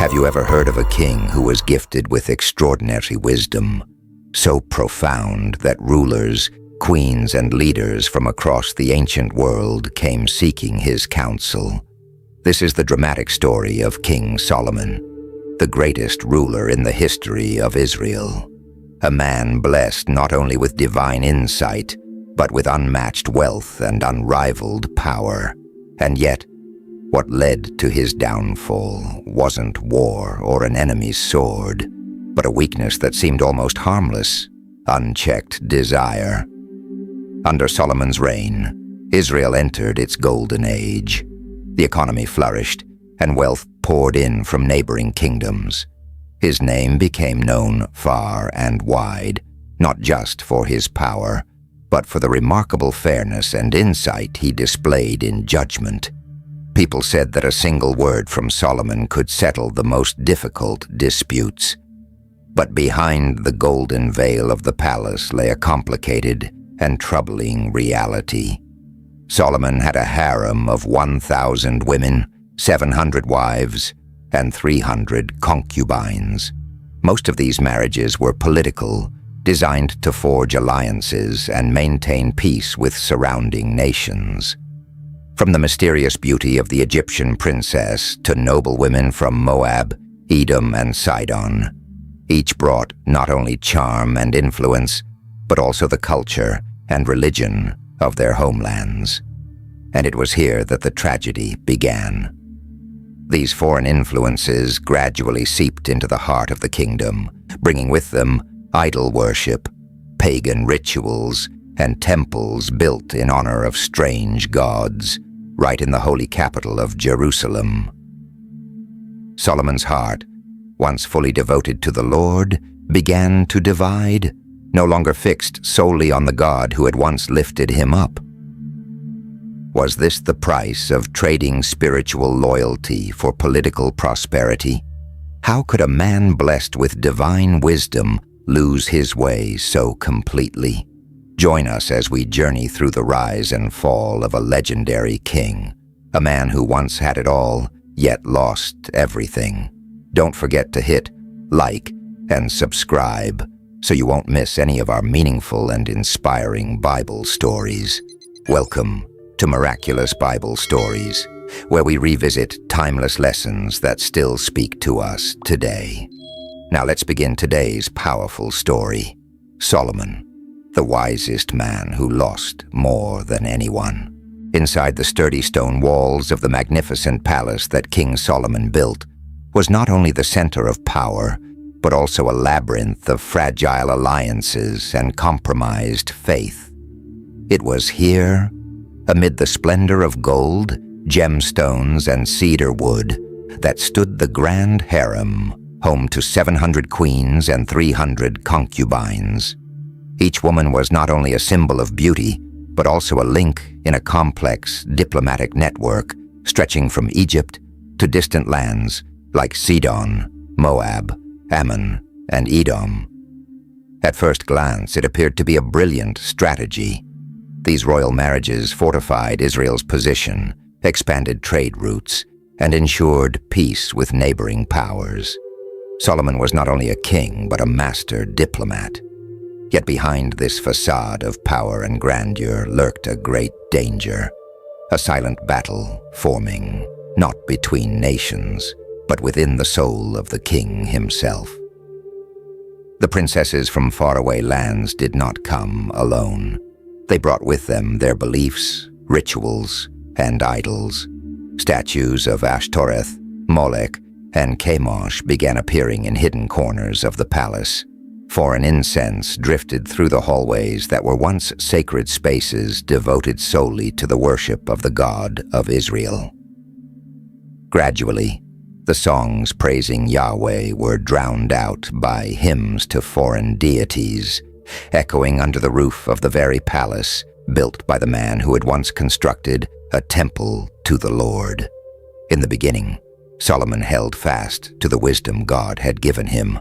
Have you ever heard of a king who was gifted with extraordinary wisdom, so profound that rulers, queens, and leaders from across the ancient world came seeking his counsel? This is the dramatic story of King Solomon, the greatest ruler in the history of Israel. A man blessed not only with divine insight, but with unmatched wealth and unrivaled power. And yet, what led to his downfall wasn't war or an enemy's sword, but a weakness that seemed almost harmless: unchecked desire. Under Solomon's reign, Israel entered its golden age. The economy flourished, and wealth poured in from neighboring kingdoms. His name became known far and wide, not just for his power, but for the remarkable fairness and insight he displayed in judgment. People said that a single word from Solomon could settle the most difficult disputes. But behind the golden veil of the palace lay a complicated and troubling reality. Solomon had a harem of 1,000 women, 700 wives, and 300 concubines. Most of these marriages were political, designed to forge alliances and maintain peace with surrounding nations. From the mysterious beauty of the Egyptian princess to noble women from Moab, Edom, and Sidon, each brought not only charm and influence, but also the culture and religion of their homelands. And it was here that the tragedy began. These foreign influences gradually seeped into the heart of the kingdom, bringing with them idol worship, pagan rituals, and temples built in honor of strange gods, right in the holy capital of Jerusalem. Solomon's heart, once fully devoted to the Lord, began to divide, no longer fixed solely on the God who had once lifted him up. Was this the price of trading spiritual loyalty for political prosperity? How could a man blessed with divine wisdom lose his way so completely? Join us as we journey through the rise and fall of a legendary king, a man who once had it all, yet lost everything. Don't forget to hit like and subscribe so you won't miss any of our meaningful and inspiring Bible stories. Welcome to Miraculous Bible Stories, where we revisit timeless lessons that still speak to us today. Now let's begin today's powerful story. Solomon, the wisest man who lost more than anyone. Inside the sturdy stone walls of the magnificent palace that King Solomon built was not only the center of power, but also a labyrinth of fragile alliances and compromised faith. It was here, amid the splendor of gold, gemstones, and cedar wood, that stood the grand harem, home to 700 queens and 300 concubines. Each woman was not only a symbol of beauty, but also a link in a complex diplomatic network stretching from Egypt to distant lands like Sidon, Moab, Ammon, and Edom. At first glance, it appeared to be a brilliant strategy. These royal marriages fortified Israel's position, expanded trade routes, and ensured peace with neighboring powers. Solomon was not only a king, but a master diplomat. Yet behind this facade of power and grandeur lurked a great danger, a silent battle forming, not between nations, but within the soul of the king himself. The princesses from faraway lands did not come alone. They brought with them their beliefs, rituals, and idols. Statues of Ashtoreth, Molech, and Chemosh began appearing in hidden corners of the palace. Foreign incense drifted through the hallways that were once sacred spaces devoted solely to the worship of the God of Israel. Gradually, the songs praising Yahweh were drowned out by hymns to foreign deities, echoing under the roof of the very palace built by the man who had once constructed a temple to the Lord. In the beginning, Solomon held fast to the wisdom God had given him.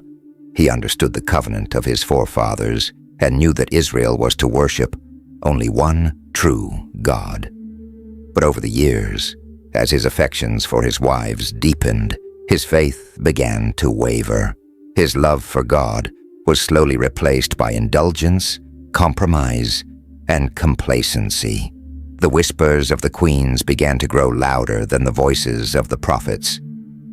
He understood the covenant of his forefathers and knew that Israel was to worship only one true God. But over the years, as his affections for his wives deepened, His faith began to waver. His love for God was slowly replaced by indulgence, compromise, and complacency. The whispers of the queens began to grow louder than the voices of the prophets.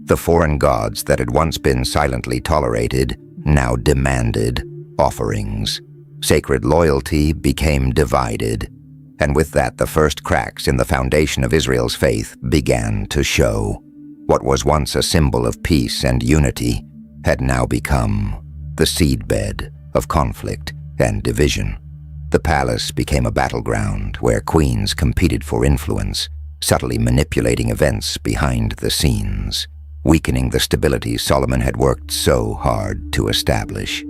The foreign gods that had once been silently tolerated now demanded offerings. Sacred loyalty became divided, and with that the first cracks in the foundation of Israel's faith began to show. What was once a symbol of peace and unity had now become the seedbed of conflict and division. The palace became a battleground where queens competed for influence, subtly manipulating events behind the scenes, weakening the stability Solomon had worked so hard to establish.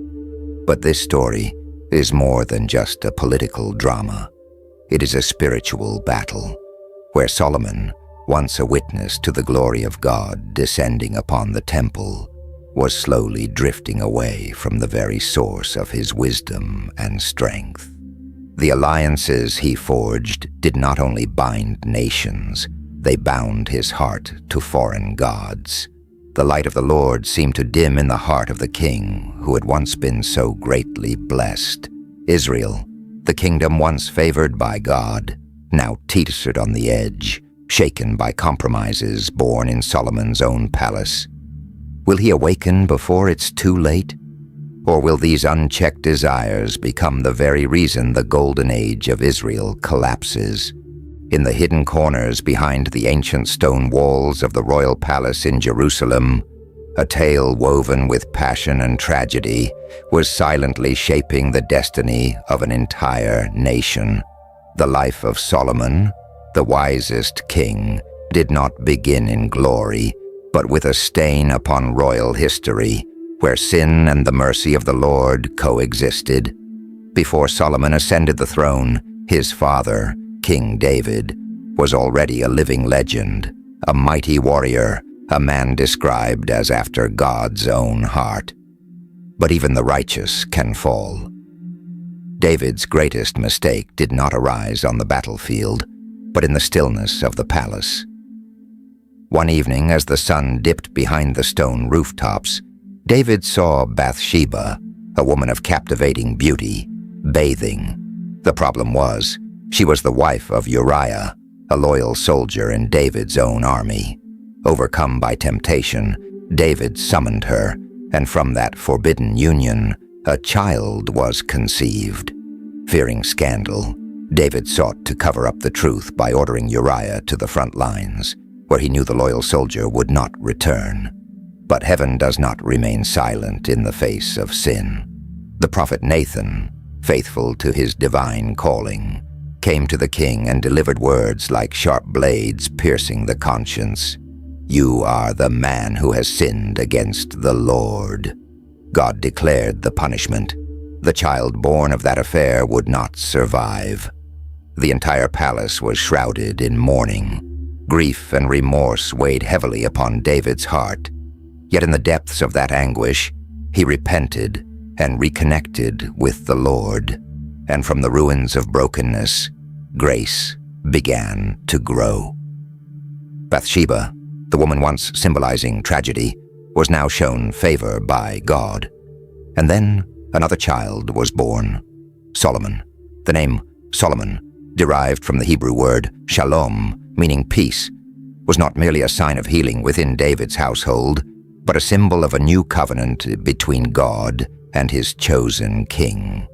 But this story is more than just a political drama. It is a spiritual battle, where Solomon, once a witness to the glory of God descending upon the temple, was slowly drifting away from the very source of his wisdom and strength. The alliances he forged did not only bind nations, they bound his heart to foreign gods. The light of the Lord seemed to dim in the heart of the king who had once been so greatly blessed. Israel, the kingdom once favored by God, now teetered on the edge, shaken by compromises born in Solomon's own palace. Will he awaken before it's too late? Or will these unchecked desires become the very reason the golden age of Israel collapses? In the hidden corners behind the ancient stone walls of the royal palace in Jerusalem, a tale woven with passion and tragedy was silently shaping the destiny of an entire nation. The life of Solomon, the wisest king, did not begin in glory, but with a stain upon royal history, where sin and the mercy of the Lord coexisted. Before Solomon ascended the throne, his father, King David, was already a living legend, a mighty warrior, a man described as after God's own heart. But even the righteous can fall. David's greatest mistake did not arise on the battlefield, but in the stillness of the palace. One evening, as the sun dipped behind the stone rooftops, David saw Bathsheba, a woman of captivating beauty, bathing. The problem was, she was the wife of Uriah, a loyal soldier in David's own army. Overcome by temptation, David summoned her, and from that forbidden union, a child was conceived. Fearing scandal, David sought to cover up the truth by ordering Uriah to the front lines, where he knew the loyal soldier would not return. But heaven does not remain silent in the face of sin. The prophet Nathan, faithful to his divine calling, came to the king and delivered words like sharp blades piercing the conscience. "You are the man who has sinned against the Lord." God declared the punishment. The child born of that affair would not survive. The entire palace was shrouded in mourning. Grief and remorse weighed heavily upon David's heart. Yet in the depths of that anguish, he repented and reconnected with the Lord. And from the ruins of brokenness, grace began to grow. Bathsheba, the woman once symbolizing tragedy, was now shown favor by God. And then another child was born, Solomon. The name Solomon, derived from the Hebrew word shalom, meaning peace, was not merely a sign of healing within David's household, but a symbol of a new covenant between God and his chosen king.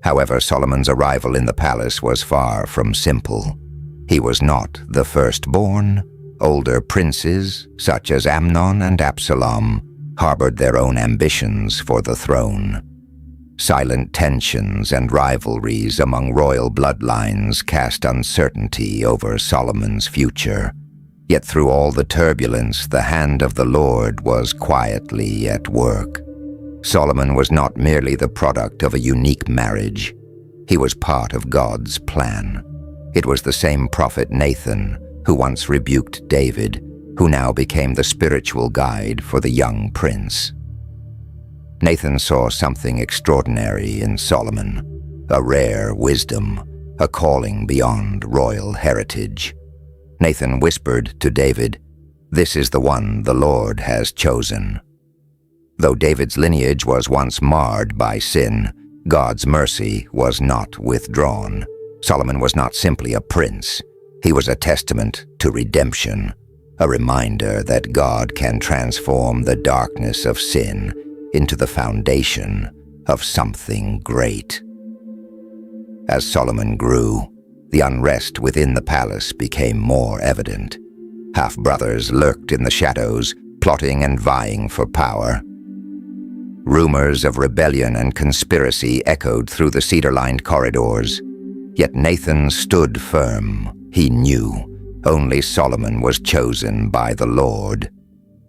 However, Solomon's arrival in the palace was far from simple. He was not the firstborn. Older princes, such as Amnon and Absalom, harbored their own ambitions for the throne. Silent tensions and rivalries among royal bloodlines cast uncertainty over Solomon's future. Yet through all the turbulence, the hand of the Lord was quietly at work. Solomon was not merely the product of a unique marriage. He was part of God's plan. It was the same prophet Nathan who once rebuked David, who now became the spiritual guide for the young prince. Nathan saw something extraordinary in Solomon, a rare wisdom, a calling beyond royal heritage. Nathan whispered to David, "This is the one the Lord has chosen." Though David's lineage was once marred by sin, God's mercy was not withdrawn. Solomon was not simply a prince. He was a testament to redemption, a reminder that God can transform the darkness of sin into the foundation of something great. As Solomon grew, the unrest within the palace became more evident. Half-brothers lurked in the shadows, plotting and vying for power. Rumors of rebellion and conspiracy echoed through the cedar-lined corridors. Yet Nathan stood firm. He knew only Solomon was chosen by the Lord.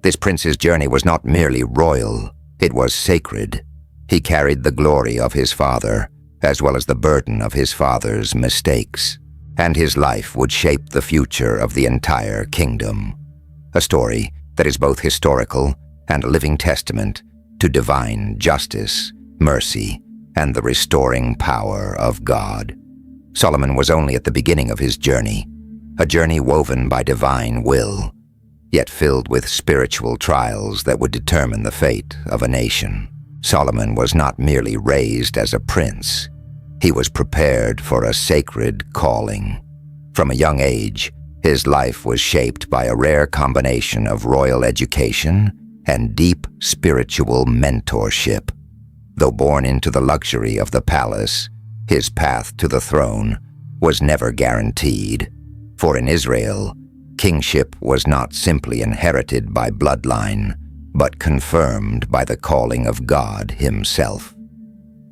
This prince's journey was not merely royal, it was sacred. He carried the glory of his father, as well as the burden of his father's mistakes, and his life would shape the future of the entire kingdom. A story that is both historical and a living testament to divine justice, mercy, and the restoring power of God. Solomon was only at the beginning of his journey, a journey woven by divine will, yet filled with spiritual trials that would determine the fate of a nation. Solomon was not merely raised as a prince. He was prepared for a sacred calling. From a young age, his life was shaped by a rare combination of royal education and deep spiritual mentorship. Though born into the luxury of the palace, his path to the throne was never guaranteed. For in Israel, kingship was not simply inherited by bloodline, but confirmed by the calling of God himself.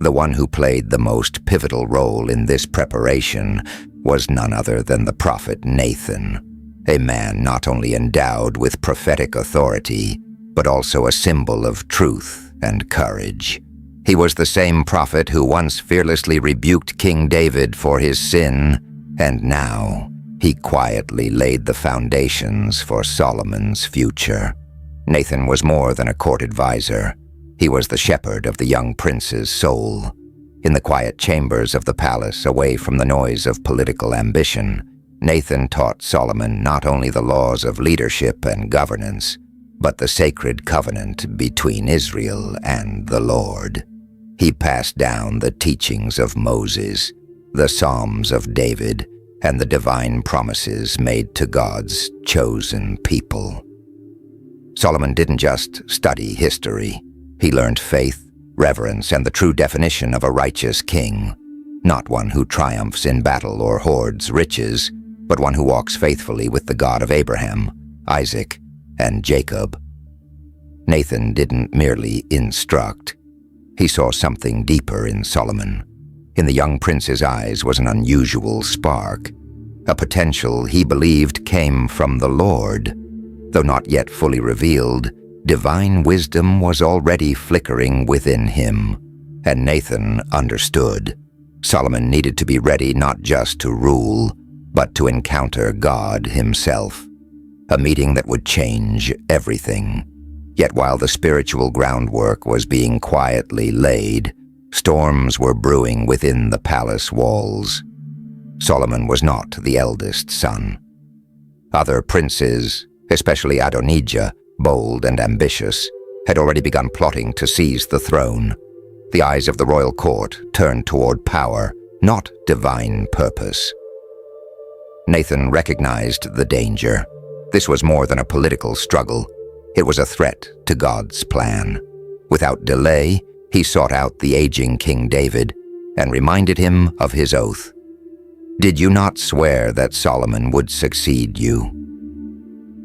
The one who played the most pivotal role in this preparation was none other than the prophet Nathan, a man not only endowed with prophetic authority, but also a symbol of truth and courage. He was the same prophet who once fearlessly rebuked King David for his sin, and now he quietly laid the foundations for Solomon's future. Nathan was more than a court advisor. He was the shepherd of the young prince's soul. In the quiet chambers of the palace, away from the noise of political ambition, Nathan taught Solomon not only the laws of leadership and governance, but the sacred covenant between Israel and the Lord. He passed down the teachings of Moses, the Psalms of David, and the divine promises made to God's chosen people. Solomon didn't just study history. He learned faith, reverence, and the true definition of a righteous king, not one who triumphs in battle or hoards riches, but one who walks faithfully with the God of Abraham, Isaac, and Jacob. Nathan didn't merely instruct. He saw something deeper in Solomon. In the young prince's eyes was an unusual spark, a potential he believed came from the Lord. Though not yet fully revealed, divine wisdom was already flickering within him, and Nathan understood. Solomon needed to be ready not just to rule, but to encounter God himself, a meeting that would change everything. Yet while the spiritual groundwork was being quietly laid, storms were brewing within the palace walls. Solomon was not the eldest son. Other princes, especially Adonijah, bold and ambitious, had already begun plotting to seize the throne. The eyes of the royal court turned toward power, not divine purpose. Nathan recognized the danger. This was more than a political struggle. It was a threat to God's plan. Without delay, he sought out the aging King David and reminded him of his oath. "Did you not swear that Solomon would succeed you?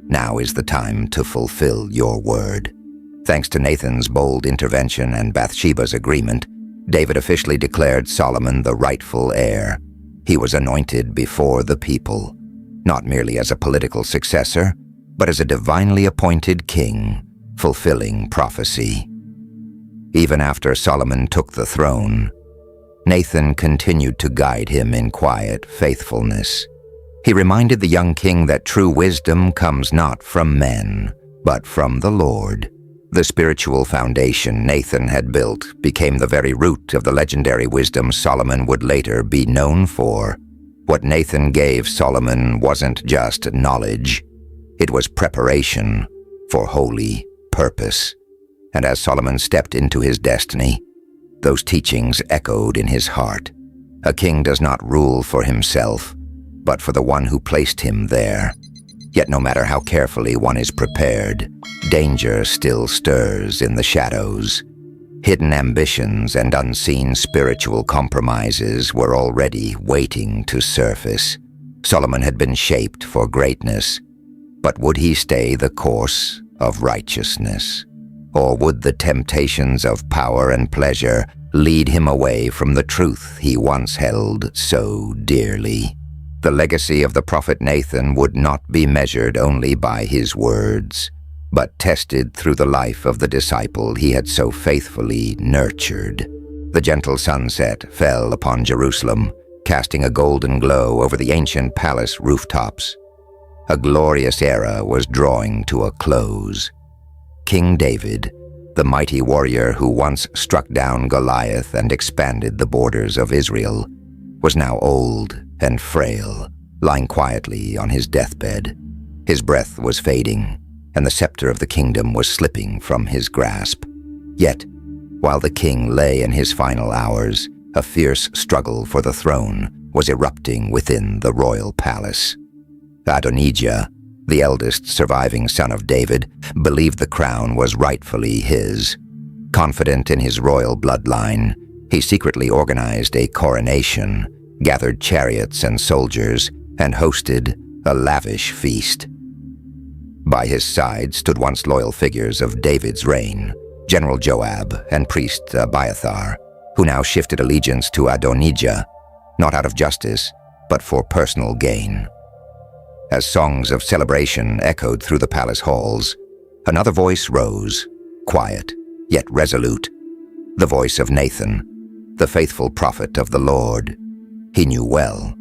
Now is the time to fulfill your word." Thanks to Nathan's bold intervention and Bathsheba's agreement, David officially declared Solomon the rightful heir. He was anointed before the people, not merely as a political successor, but as a divinely appointed king, fulfilling prophecy. Even after Solomon took the throne, Nathan continued to guide him in quiet faithfulness. He reminded the young king that true wisdom comes not from men, but from the Lord. The spiritual foundation Nathan had built became the very root of the legendary wisdom Solomon would later be known for. What Nathan gave Solomon wasn't just knowledge. It was preparation for holy purpose. And as Solomon stepped into his destiny, those teachings echoed in his heart. A king does not rule for himself, but for the one who placed him there. Yet no matter how carefully one is prepared, danger still stirs in the shadows. Hidden ambitions and unseen spiritual compromises were already waiting to surface. Solomon had been shaped for greatness, but would he stay the course of righteousness? Or would the temptations of power and pleasure lead him away from the truth he once held so dearly? The legacy of the prophet Nathan would not be measured only by his words, but tested through the life of the disciple he had so faithfully nurtured. The gentle sunset fell upon Jerusalem, casting a golden glow over the ancient palace rooftops. A glorious era was drawing to a close. King David, the mighty warrior who once struck down Goliath and expanded the borders of Israel, was now old and frail, lying quietly on his deathbed. His breath was fading, and the scepter of the kingdom was slipping from his grasp. Yet, while the king lay in his final hours, a fierce struggle for the throne was erupting within the royal palace. Adonijah, the eldest surviving son of David, believed the crown was rightfully his. Confident in his royal bloodline, he secretly organized a coronation, gathered chariots and soldiers, and hosted a lavish feast. By his side stood once loyal figures of David's reign, General Joab and priest Abiathar, who now shifted allegiance to Adonijah, not out of justice, but for personal gain. As songs of celebration echoed through the palace halls, another voice rose, quiet yet resolute, the voice of Nathan, the faithful prophet of the Lord. He knew well,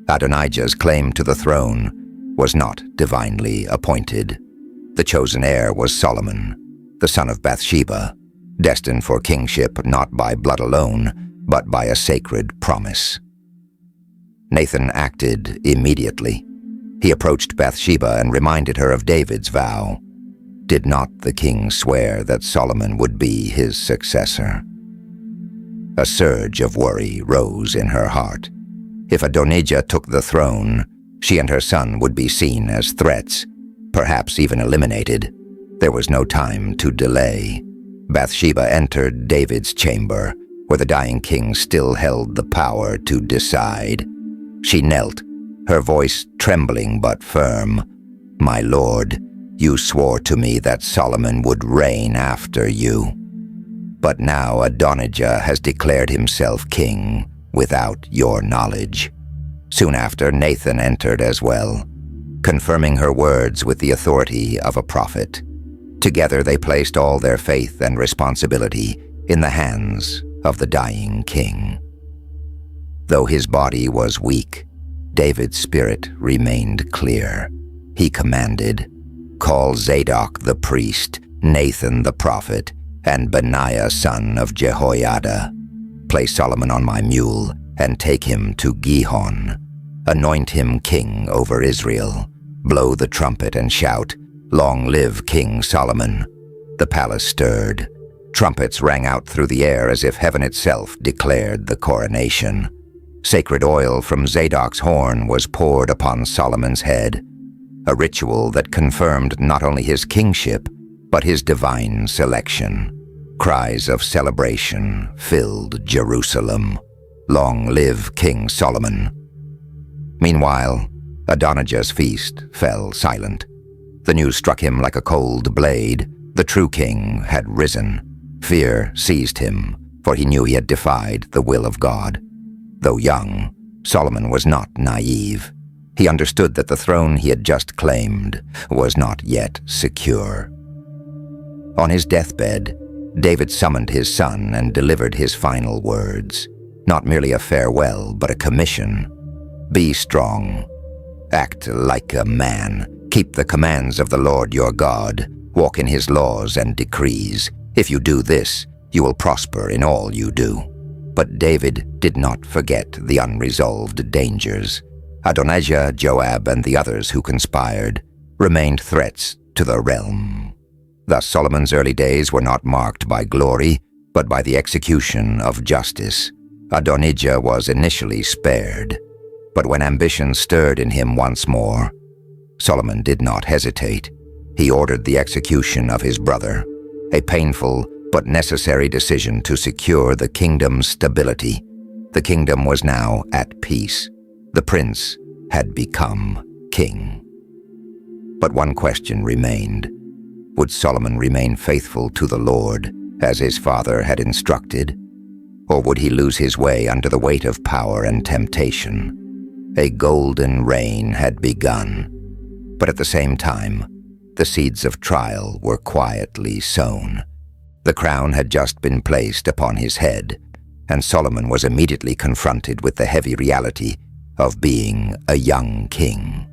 Adonijah's claim to the throne was not divinely appointed. The chosen heir was Solomon, the son of Bathsheba, destined for kingship not by blood alone, but by a sacred promise. Nathan acted immediately. He approached Bathsheba and reminded her of David's vow. Did not the king swear that Solomon would be his successor? A surge of worry rose in her heart. If Adonijah took the throne, she and her son would be seen as threats, perhaps even eliminated. There was no time to delay. Bathsheba entered David's chamber, where the dying king still held the power to decide. She knelt, her voice trembling but firm. "My lord, you swore to me that Solomon would reign after you. But now Adonijah has declared himself king without your knowledge." Soon after, Nathan entered as well, confirming her words with the authority of a prophet. Together they placed all their faith and responsibility in the hands of the dying king. Though his body was weak, David's spirit remained clear. He commanded, "Call Zadok the priest, Nathan the prophet, and Benaiah son of Jehoiada. Place Solomon on my mule and take him to Gihon. Anoint him king over Israel. Blow the trumpet and shout, 'Long live King Solomon.'" The palace stirred. Trumpets rang out through the air as if heaven itself declared the coronation. Sacred oil from Zadok's horn was poured upon Solomon's head, a ritual that confirmed not only his kingship, but his divine selection. Cries of celebration filled Jerusalem. "Long live King Solomon." Meanwhile, Adonijah's feast fell silent. The news struck him like a cold blade. The true king had risen. Fear seized him, for he knew he had defied the will of God. Though young, Solomon was not naive. He understood that the throne he had just claimed was not yet secure. On his deathbed, David summoned his son and delivered his final words. Not merely a farewell, but a commission. "Be strong. Act like a man. Keep the commands of the Lord your God. Walk in his laws and decrees. If you do this, you will prosper in all you do." But David did not forget the unresolved dangers. Adonijah, Joab, and the others who conspired. remained threats to the realm. Thus Solomon's early days were not marked by glory, but by the execution of justice. Adonijah was initially spared, but when ambition stirred in him once more, Solomon did not hesitate. He ordered the execution of his brother, a painful but necessary decision to secure the kingdom's stability. The kingdom was now at peace. The prince had become king. But one question remained. Would Solomon remain faithful to the Lord, as his father had instructed, or would he lose his way under the weight of power and temptation? A golden reign had begun, but at the same time, the seeds of trial were quietly sown. The crown had just been placed upon his head, and Solomon was immediately confronted with the heavy reality of being a young king.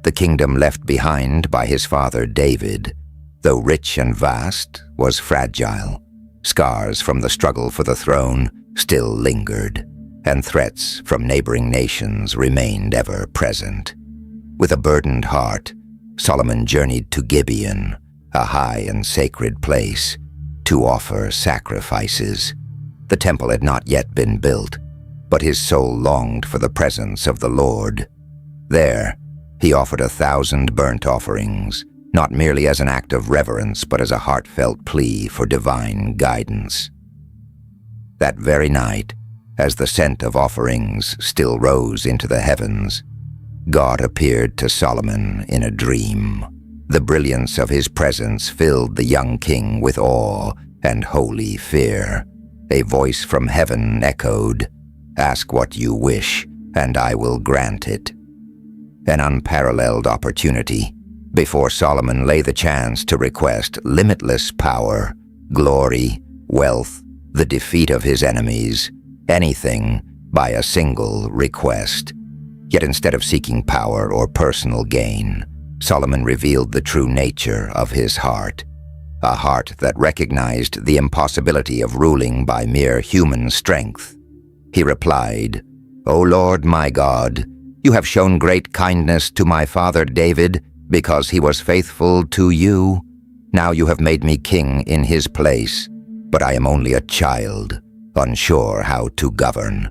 The kingdom left behind by his father David, though rich and vast, was fragile. Scars from the struggle for the throne still lingered, and threats from neighboring nations remained ever present. With a burdened heart, Solomon journeyed to Gibeon, a high and sacred place, to offer sacrifices. The temple had not yet been built, but his soul longed for the presence of the Lord. There, he offered 1,000 burnt offerings, not merely as an act of reverence, but as a heartfelt plea for divine guidance. That very night, as the scent of offerings still rose into the heavens, God appeared to Solomon in a dream. The brilliance of his presence filled the young king with awe and holy fear. A voice from heaven echoed, "Ask what you wish, and I will grant it." An unparalleled opportunity. Before Solomon lay the chance to request limitless power, glory, wealth, the defeat of his enemies, anything by a single request. Yet instead of seeking power or personal gain, Solomon revealed the true nature of his heart, a heart that recognized the impossibility of ruling by mere human strength. He replied, "O Lord my God, you have shown great kindness to my father David, because he was faithful to you. Now you have made me king in his place, but I am only a child, unsure how to govern.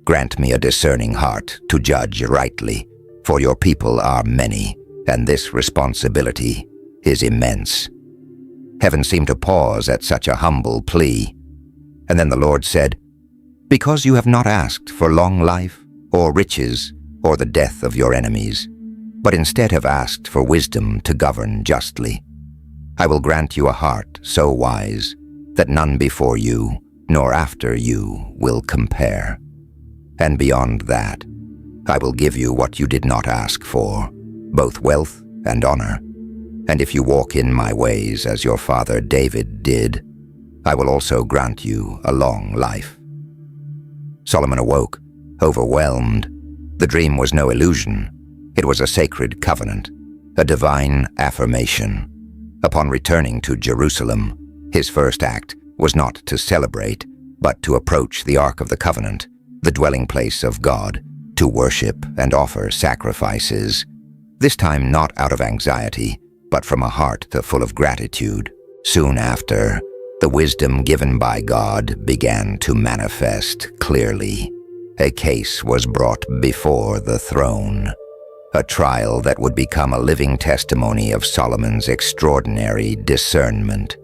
Grant me a discerning heart to judge rightly, for your people are many, and this responsibility is immense." Heaven seemed to pause at such a humble plea, and then the Lord said, "Because you have not asked for long life, or riches, or the death of your enemies, but instead have asked for wisdom to govern justly, I will grant you a heart so wise that none before you nor after you will compare. And beyond that, I will give you what you did not ask for, both wealth and honor. And if you walk in my ways as your father David did, I will also grant you a long life." Solomon awoke, overwhelmed. The dream was no illusion. It was a sacred covenant, a divine affirmation. Upon returning to Jerusalem, his first act was not to celebrate, but to approach the Ark of the Covenant, the dwelling place of God, to worship and offer sacrifices, this time not out of anxiety, but from a heart full of gratitude. Soon after, the wisdom given by God began to manifest clearly. A case was brought before the throne, a trial that would become a living testimony of Solomon's extraordinary discernment.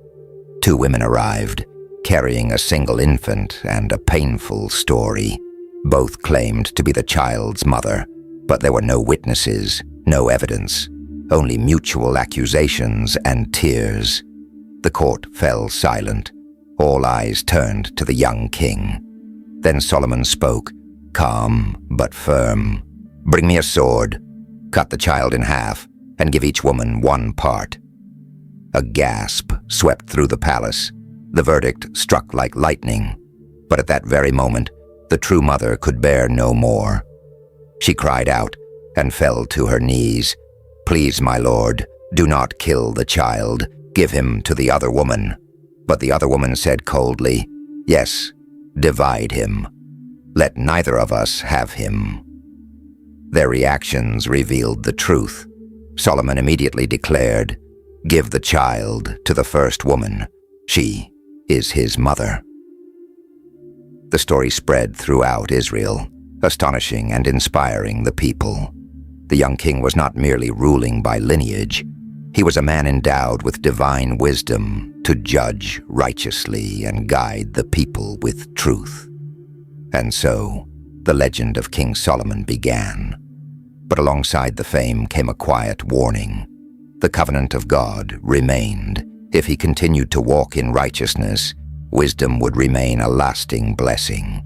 2 women arrived, carrying a single infant and a painful story. Both claimed to be the child's mother, but there were no witnesses, no evidence, only mutual accusations and tears. The court fell silent. All eyes turned to the young king. Then Solomon spoke, calm but firm. "Bring me a sword. Cut the child in half, and give each woman 1 part." A gasp swept through the palace. The verdict struck like lightning. But at that very moment, the true mother could bear no more. She cried out and fell to her knees. "Please, my lord, do not kill the child. Give him to the other woman." But the other woman said coldly, "Yes, divide him. Let neither of us have him." Their reactions revealed the truth. Solomon immediately declared, "Give the child to the first woman. She is his mother." The story spread throughout Israel, astonishing and inspiring the people. The young king was not merely ruling by lineage. He was a man endowed with divine wisdom to judge righteously and guide the people with truth. And so, the legend of King Solomon began. But alongside the fame came a quiet warning. The covenant of God remained. If he continued to walk in righteousness, wisdom would remain a lasting blessing.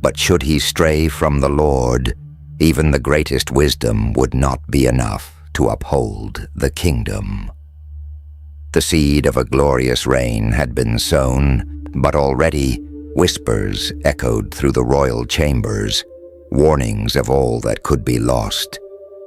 But should he stray from the Lord, even the greatest wisdom would not be enough to uphold the kingdom. The seed of a glorious reign had been sown, but already whispers echoed through the royal chambers, warnings of all that could be lost,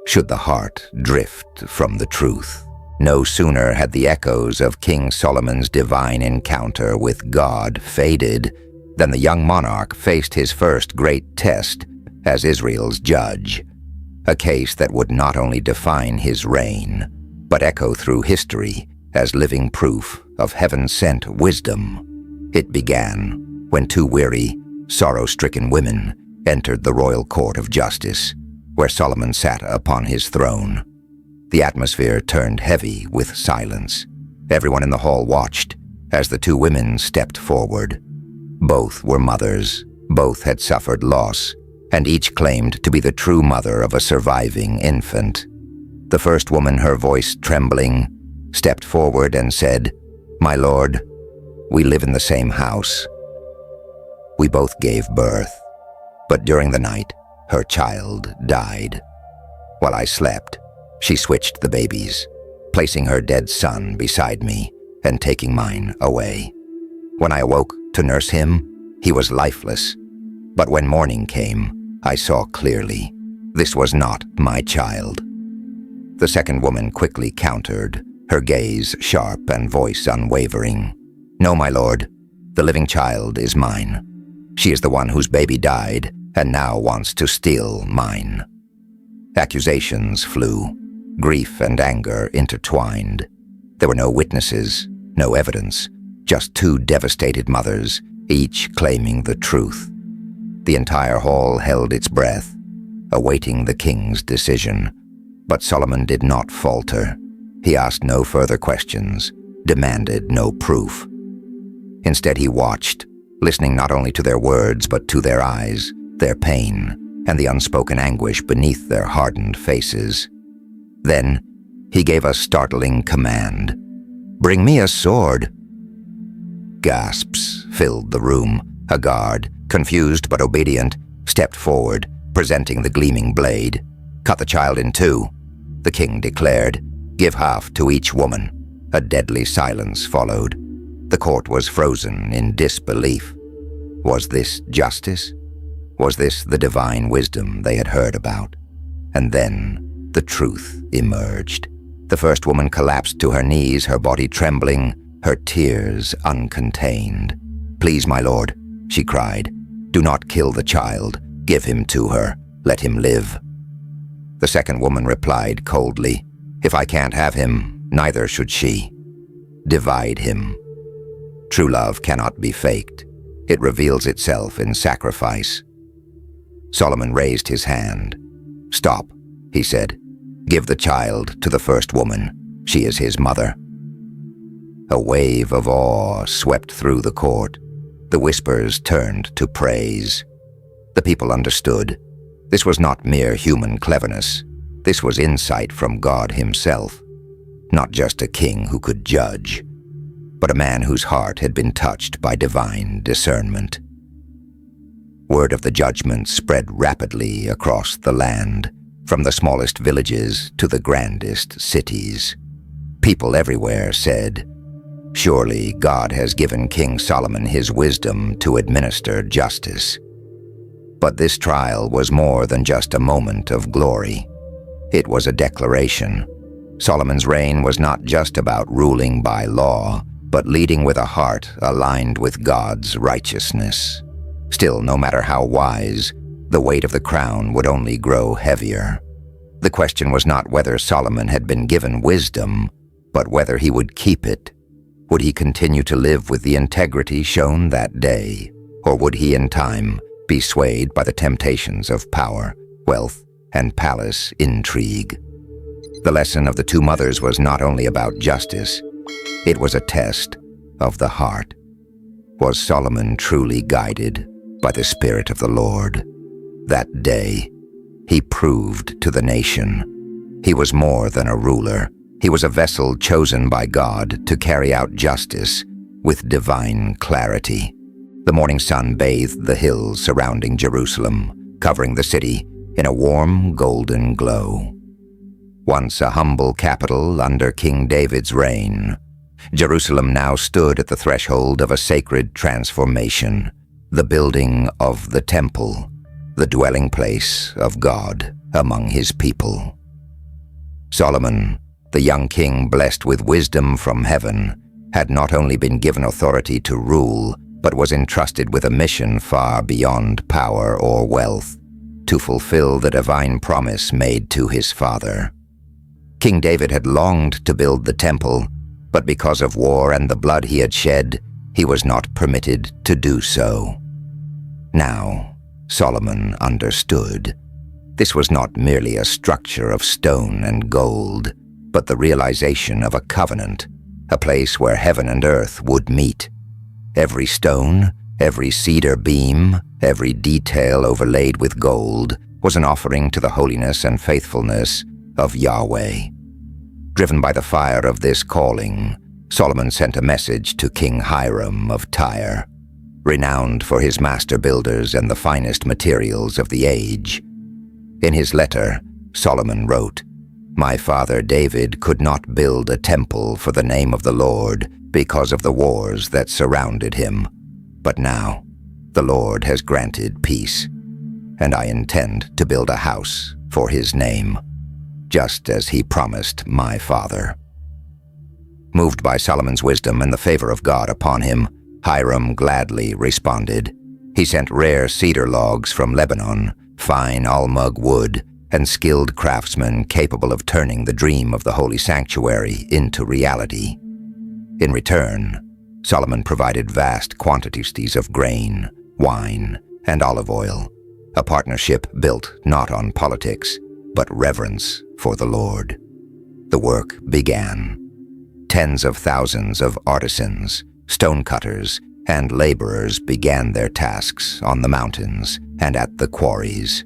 should the heart drift from the truth. No sooner had the echoes of King Solomon's divine encounter with God faded than the young monarch faced his first great test as Israel's judge, a case that would not only define his reign, but echo through history as living proof of heaven-sent wisdom. It began when two weary, sorrow-stricken women entered the royal court of justice, where Solomon sat upon his throne. The atmosphere turned heavy with silence. Everyone in the hall watched as the two women stepped forward. Both were mothers, both had suffered loss, and each claimed to be the true mother of a surviving infant. The first woman, her voice trembling, stepped forward and said, "My lord, we live in the same house. We both gave birth, but during the night, her child died. While I slept, she switched the babies, placing her dead son beside me and taking mine away. When I awoke to nurse him, he was lifeless. But when morning came, I saw clearly this was not my child." The second woman quickly countered, her gaze sharp and voice unwavering. "No, my lord, the living child is mine. She is the one whose baby died and now wants to steal mine." Accusations flew, grief and anger intertwined. There were no witnesses, no evidence, just two devastated mothers, each claiming the truth. The entire hall held its breath, awaiting the king's decision. But Solomon did not falter. He asked no further questions, demanded no proof. Instead, he watched, listening not only to their words but to their eyes, their pain, and the unspoken anguish beneath their hardened faces. Then, he gave a startling command. "Bring me a sword." Gasps filled the room. A guard, confused but obedient, stepped forward, presenting the gleaming blade. "Cut the child in two," the king declared. "Give half to each woman." A deadly silence followed. The court was frozen in disbelief. Was this justice? Was this the divine wisdom they had heard about? And then the truth emerged. The first woman collapsed to her knees, her body trembling, her tears uncontained. "Please, my lord," she cried, "do not kill the child. Give him to her. Let him live." The second woman replied coldly, "If I can't have him, neither should she. Divide him." True love cannot be faked. It reveals itself in sacrifice. Solomon raised his hand. "Stop," he said. "Give the child to the first woman. She is his mother." A wave of awe swept through the court. The whispers turned to praise. The people understood. This was not mere human cleverness. This was insight from God himself. Not just a king who could judge, but a man whose heart had been touched by divine discernment. Word of the judgment spread rapidly across the land, from the smallest villages to the grandest cities. People everywhere said, "Surely God has given King Solomon his wisdom to administer justice." But this trial was more than just a moment of glory. It was a declaration. Solomon's reign was not just about ruling by law, but leading with a heart aligned with God's righteousness. Still, no matter how wise, the weight of the crown would only grow heavier. The question was not whether Solomon had been given wisdom, but whether he would keep it. Would he continue to live with the integrity shown that day, or would he in time be swayed by the temptations of power, wealth, and palace intrigue? The lesson of the two mothers was not only about justice, it was a test of the heart. Was Solomon truly guided by the Spirit of the Lord? That day, he proved to the nation he was more than a ruler. He was a vessel chosen by God to carry out justice with divine clarity. The morning sun bathed the hills surrounding Jerusalem, covering the city in a warm golden glow. Once a humble capital under King David's reign, Jerusalem now stood at the threshold of a sacred transformation, the building of the temple, the dwelling place of God among his people. Solomon, the young king blessed with wisdom from heaven, had not only been given authority to rule, but was entrusted with a mission far beyond power or wealth, to fulfill the divine promise made to his father. King David had longed to build the temple, but because of war and the blood he had shed, he was not permitted to do so. Now, Solomon understood. This was not merely a structure of stone and gold, but the realization of a covenant, a place where heaven and earth would meet. Every stone, every cedar beam, every detail overlaid with gold was an offering to the holiness and faithfulness of Yahweh. Driven by the fire of this calling, Solomon sent a message to King Hiram of Tyre, renowned for his master builders and the finest materials of the age. In his letter, Solomon wrote, "My father David could not build a temple for the name of the Lord because of the wars that surrounded him. But now, the Lord has granted peace, and I intend to build a house for his name, just as he promised my father." Moved by Solomon's wisdom and the favor of God upon him, Hiram gladly responded. He sent rare cedar logs from Lebanon, fine almug wood, and skilled craftsmen capable of turning the dream of the holy sanctuary into reality. In return, Solomon provided vast quantities of grain, wine, and olive oil, a partnership built not on politics, but reverence for the Lord. The work began. Tens of thousands of artisans, stonecutters, and laborers began their tasks on the mountains and at the quarries.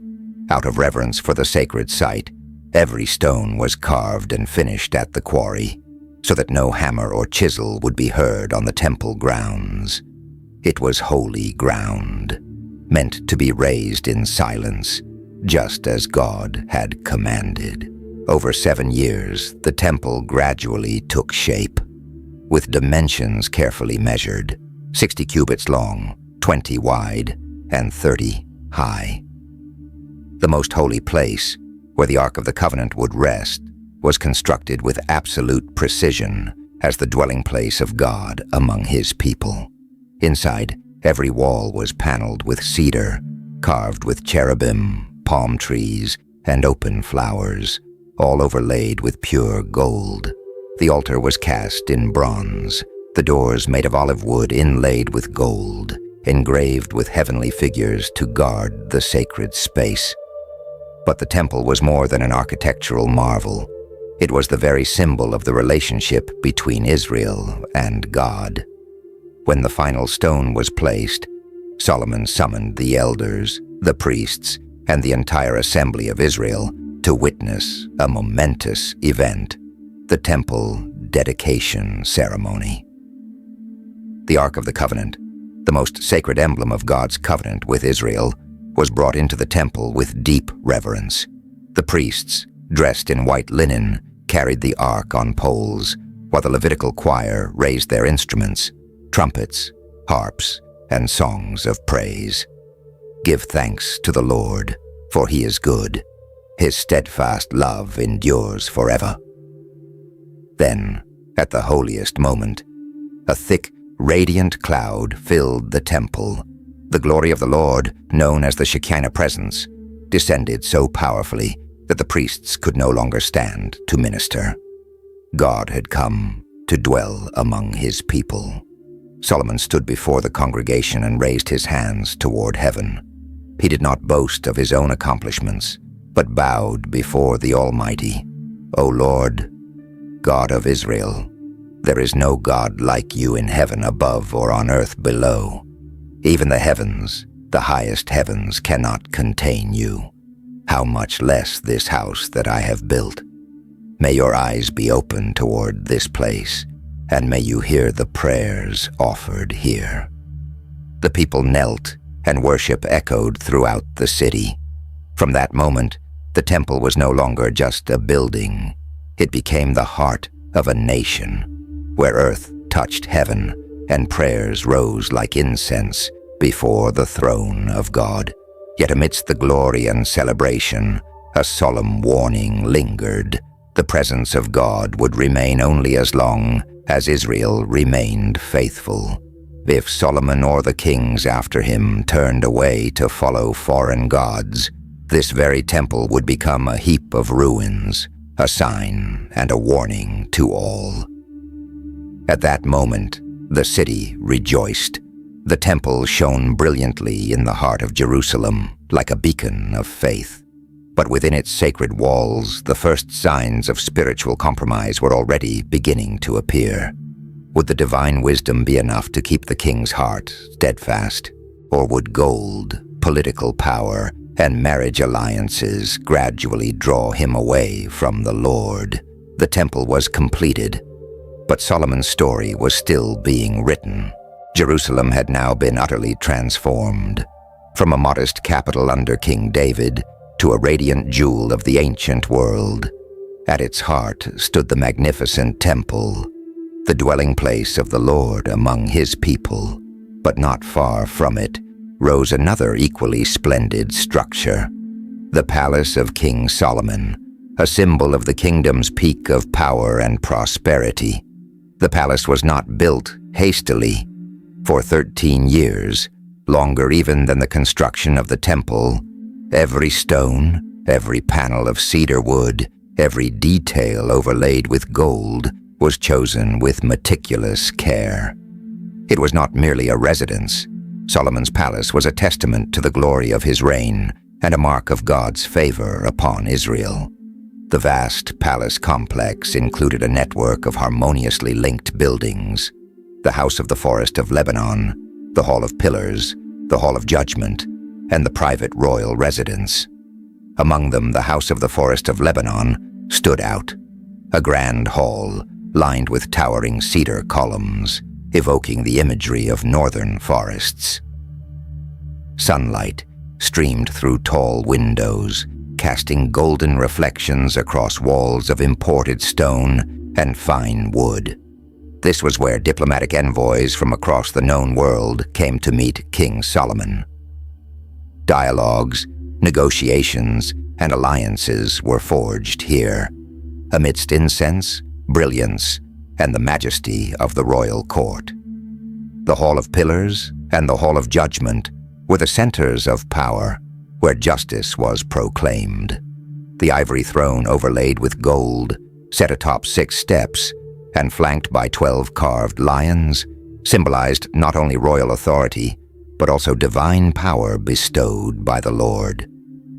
Out of reverence for the sacred site, every stone was carved and finished at the quarry, so that no hammer or chisel would be heard on the temple grounds. It was holy ground, meant to be raised in silence, just as God had commanded. Over 7 years, the temple gradually took shape, with dimensions carefully measured, 60 cubits long, 20 wide, and 30 high. The most holy place, where the Ark of the Covenant would rest, was constructed with absolute precision as the dwelling place of God among his people. Inside, every wall was paneled with cedar, carved with cherubim, palm trees, and open flowers, all overlaid with pure gold. The altar was cast in bronze, the doors made of olive wood inlaid with gold, engraved with heavenly figures to guard the sacred space. But the temple was more than an architectural marvel. It was the very symbol of the relationship between Israel and God. When the final stone was placed, Solomon summoned the elders, the priests, and the entire assembly of Israel to witness a momentous event, the temple dedication ceremony. The Ark of the Covenant, the most sacred emblem of God's covenant with Israel, was brought into the temple with deep reverence. The priests, dressed in white linen, carried the ark on poles, while the Levitical choir raised their instruments, trumpets, harps, and songs of praise. Give thanks to the Lord, for he is good. His steadfast love endures forever. Then, at the holiest moment, a thick, radiant cloud filled the temple. The glory of the Lord, known as the Shekinah presence, descended so powerfully that the priests could no longer stand to minister. God had come to dwell among his people. Solomon stood before the congregation and raised his hands toward heaven. He did not boast of his own accomplishments, but bowed before the Almighty. O Lord, God of Israel, there is no God like you in heaven above or on earth below. Even the heavens, the highest heavens, cannot contain you. How much less this house that I have built. May your eyes be open toward this place, and may you hear the prayers offered here. The people knelt, and worship echoed throughout the city. From that moment, the temple was no longer just a building. It became the heart of a nation, where earth touched heaven, and prayers rose like incense before the throne of God. Yet amidst the glory and celebration, a solemn warning lingered. The presence of God would remain only as long as Israel remained faithful. If Solomon or the kings after him turned away to follow foreign gods, this very temple would become a heap of ruins, a sign and a warning to all. At that moment, the city rejoiced. The temple shone brilliantly in the heart of Jerusalem, like a beacon of faith. But within its sacred walls, the first signs of spiritual compromise were already beginning to appear. Would the divine wisdom be enough to keep the king's heart steadfast? Or would gold, political power, and marriage alliances gradually draw him away from the Lord? The temple was completed, but Solomon's story was still being written. Jerusalem had now been utterly transformed. From a modest capital under King David to a radiant jewel of the ancient world, at its heart stood the magnificent temple, the dwelling place of the Lord among his people. But not far from it rose another equally splendid structure, the palace of King Solomon, a symbol of the kingdom's peak of power and prosperity. The palace was not built hastily. For 13 years, longer even than the construction of the temple, every stone, every panel of cedar wood, every detail overlaid with gold was chosen with meticulous care. It was not merely a residence. Solomon's palace was a testament to the glory of his reign and a mark of God's favor upon Israel. The vast palace complex included a network of harmoniously linked buildings: the House of the Forest of Lebanon, the Hall of Pillars, the Hall of Judgment, and the private royal residence. Among them, the House of the Forest of Lebanon stood out, a grand hall lined with towering cedar columns, evoking the imagery of northern forests. Sunlight streamed through tall windows, casting golden reflections across walls of imported stone and fine wood. This was where diplomatic envoys from across the known world came to meet King Solomon. Dialogues, negotiations, and alliances were forged here, amidst incense, brilliance, and the majesty of the royal court. The Hall of Pillars and the Hall of Judgment were the centers of power, where justice was proclaimed. The ivory throne overlaid with gold, set atop 6 steps, and flanked by 12 carved lions, symbolized not only royal authority, but also divine power bestowed by the Lord.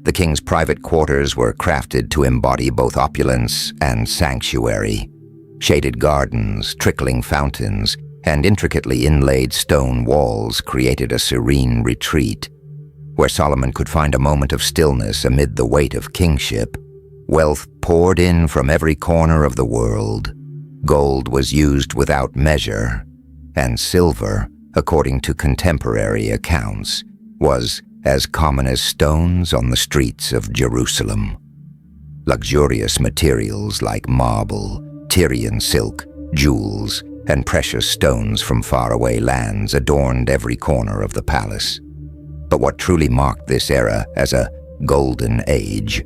The king's private quarters were crafted to embody both opulence and sanctuary. Shaded gardens, trickling fountains, and intricately inlaid stone walls created a serene retreat, where Solomon could find a moment of stillness amid the weight of kingship. Wealth poured in from every corner of the world. Gold was used without measure, and silver, according to contemporary accounts, was as common as stones on the streets of Jerusalem. Luxurious materials like marble, Tyrian silk, jewels, and precious stones from faraway lands adorned every corner of the palace. But what truly marked this era as a golden age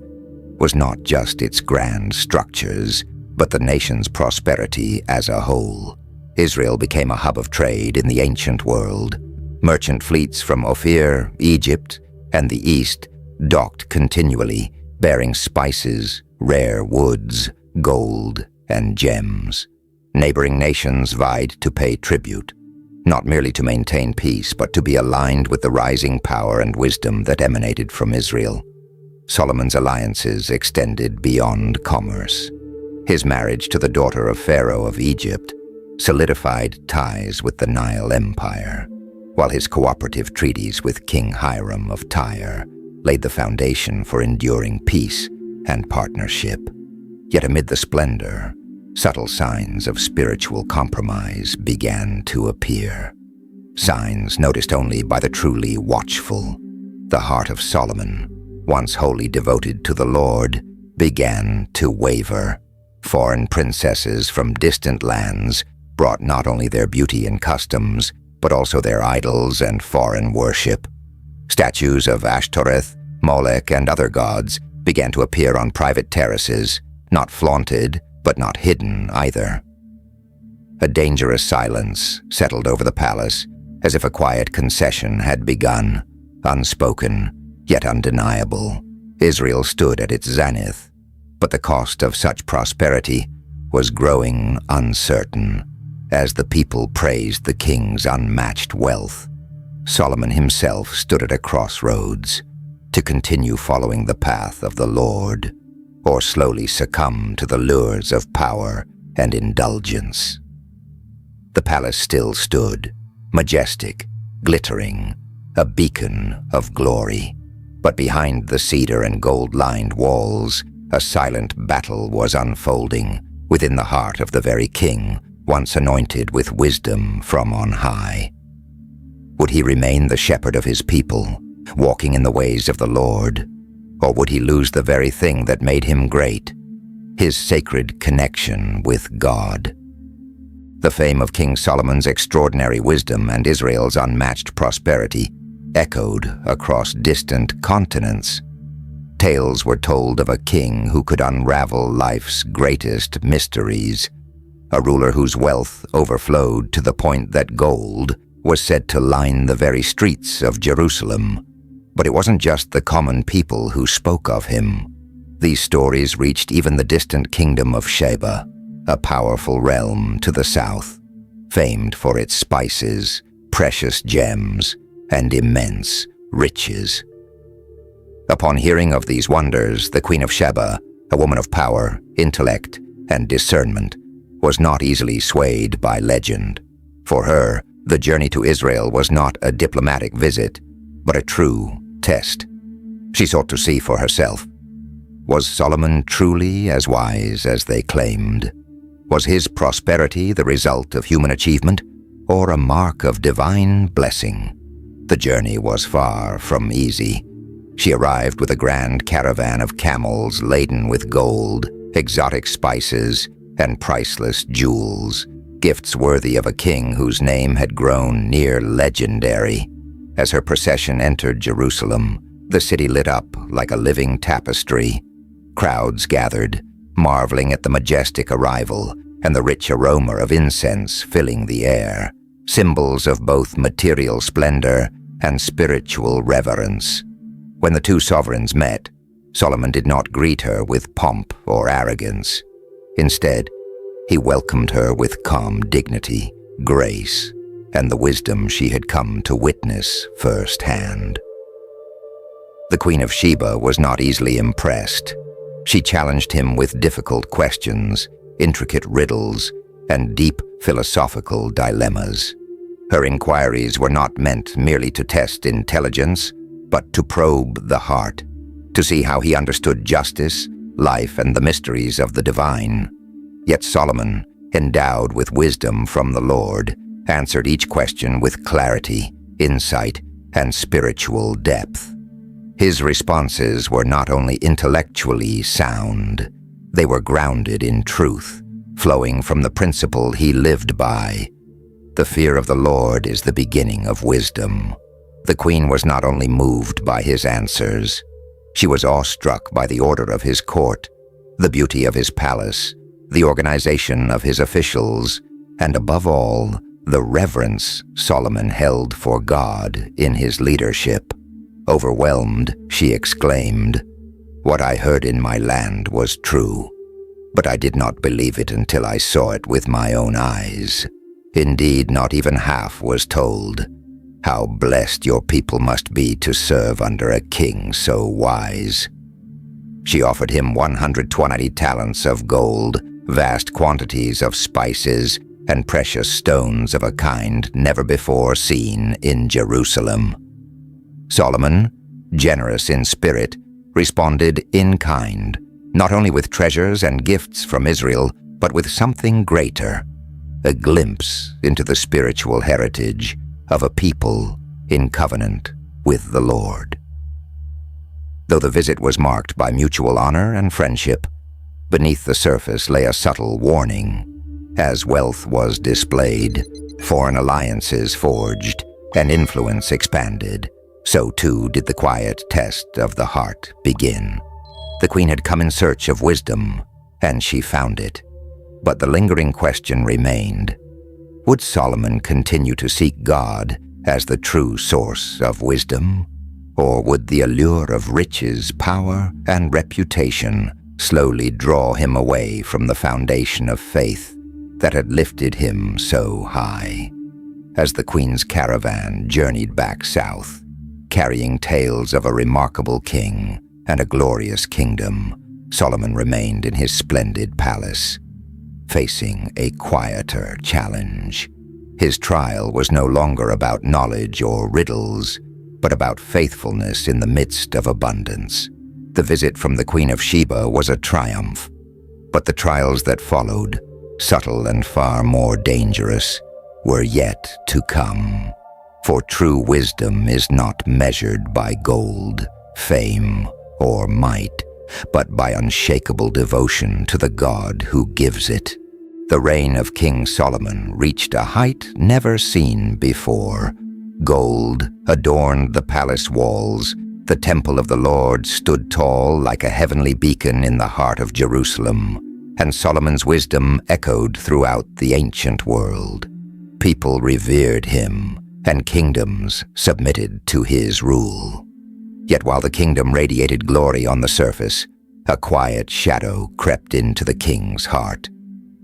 was not just its grand structures, but the nation's prosperity as a whole. Israel became a hub of trade in the ancient world. Merchant fleets from Ophir, Egypt, and the East docked continually, bearing spices, rare woods, gold, and gems. Neighboring nations vied to pay tribute, not merely to maintain peace, but to be aligned with the rising power and wisdom that emanated from Israel. Solomon's alliances extended beyond commerce. His marriage to the daughter of Pharaoh of Egypt solidified ties with the Nile Empire, while his cooperative treaties with King Hiram of Tyre laid the foundation for enduring peace and partnership. Yet amid the splendor, subtle signs of spiritual compromise began to appear. Signs noticed only by the truly watchful. The heart of Solomon, once wholly devoted to the Lord, began to waver. Foreign princesses from distant lands brought not only their beauty and customs, but also their idols and foreign worship. Statues of Ashtoreth, Molech, and other gods began to appear on private terraces, not flaunted, but not hidden either. A dangerous silence settled over the palace, as if a quiet concession had begun, unspoken, yet undeniable. Israel stood at its zenith, but the cost of such prosperity was growing uncertain. As the people praised the king's unmatched wealth, Solomon himself stood at a crossroads, to continue following the path of the Lord, or slowly succumb to the lures of power and indulgence. The palace still stood, majestic, glittering, a beacon of glory. But behind the cedar and gold-lined walls, a silent battle was unfolding within the heart of the very king, once anointed with wisdom from on high. Would he remain the shepherd of his people, walking in the ways of the Lord? Or would he lose the very thing that made him great, his sacred connection with God? The fame of King Solomon's extraordinary wisdom and Israel's unmatched prosperity echoed across distant continents. Tales were told of a king who could unravel life's greatest mysteries, a ruler whose wealth overflowed to the point that gold was said to line the very streets of Jerusalem. But it wasn't just the common people who spoke of him. These stories reached even the distant kingdom of Sheba, a powerful realm to the south, famed for its spices, precious gems, and immense riches. Upon hearing of these wonders, the Queen of Sheba, a woman of power, intellect, and discernment, was not easily swayed by legend. For her, the journey to Israel was not a diplomatic visit, but a true test. She sought to see for herself. Was Solomon truly as wise as they claimed? Was his prosperity the result of human achievement, or a mark of divine blessing? The journey was far from easy. She arrived with a grand caravan of camels laden with gold, exotic spices, and priceless jewels, gifts worthy of a king whose name had grown near legendary. As her procession entered Jerusalem, the city lit up like a living tapestry. Crowds gathered, marveling at the majestic arrival and the rich aroma of incense filling the air, symbols of both material splendor and spiritual reverence. When the two sovereigns met, Solomon did not greet her with pomp or arrogance. Instead, he welcomed her with calm dignity, grace, and the wisdom she had come to witness firsthand. The Queen of Sheba was not easily impressed. She challenged him with difficult questions, intricate riddles, and deep philosophical dilemmas. Her inquiries were not meant merely to test intelligence, but to probe the heart, to see how he understood justice, life, and the mysteries of the divine. Yet Solomon, endowed with wisdom from the Lord, answered each question with clarity, insight, and spiritual depth. His responses were not only intellectually sound, they were grounded in truth, flowing from the principle he lived by. The fear of the Lord is the beginning of wisdom. The queen was not only moved by his answers, she was awestruck by the order of his court, the beauty of his palace, the organization of his officials, and above all, the reverence Solomon held for God in his leadership. Overwhelmed, she exclaimed, What I heard in my land was true, but I did not believe it until I saw it with my own eyes. Indeed, not even half was told. How blessed your people must be to serve under a king so wise." She offered him 120 talents of gold, vast quantities of spices, and precious stones of a kind never before seen in Jerusalem. Solomon, generous in spirit, responded in kind, not only with treasures and gifts from Israel, but with something greater, a glimpse into the spiritual heritage of a people in covenant with the Lord. Though the visit was marked by mutual honor and friendship, beneath the surface lay a subtle warning. As wealth was displayed, foreign alliances forged, and influence expanded, so too did the quiet test of the heart begin. The queen had come in search of wisdom, and she found it. But the lingering question remained: would Solomon continue to seek God as the true source of wisdom? Or would the allure of riches, power, and reputation slowly draw him away from the foundation of faith that had lifted him so high? As the queen's caravan journeyed back south, carrying tales of a remarkable king and a glorious kingdom, Solomon remained in his splendid palace, facing a quieter challenge. His trial was no longer about knowledge or riddles, but about faithfulness in the midst of abundance. The visit from the Queen of Sheba was a triumph, but the trials that followed, subtle and far more dangerous, were yet to come. For true wisdom is not measured by gold, fame, or might, but by unshakable devotion to the God who gives it. The reign of King Solomon reached a height never seen before. Gold adorned the palace walls. The temple of the Lord stood tall like a heavenly beacon in the heart of Jerusalem, and Solomon's wisdom echoed throughout the ancient world. People revered him, and kingdoms submitted to his rule. Yet while the kingdom radiated glory on the surface, a quiet shadow crept into the king's heart,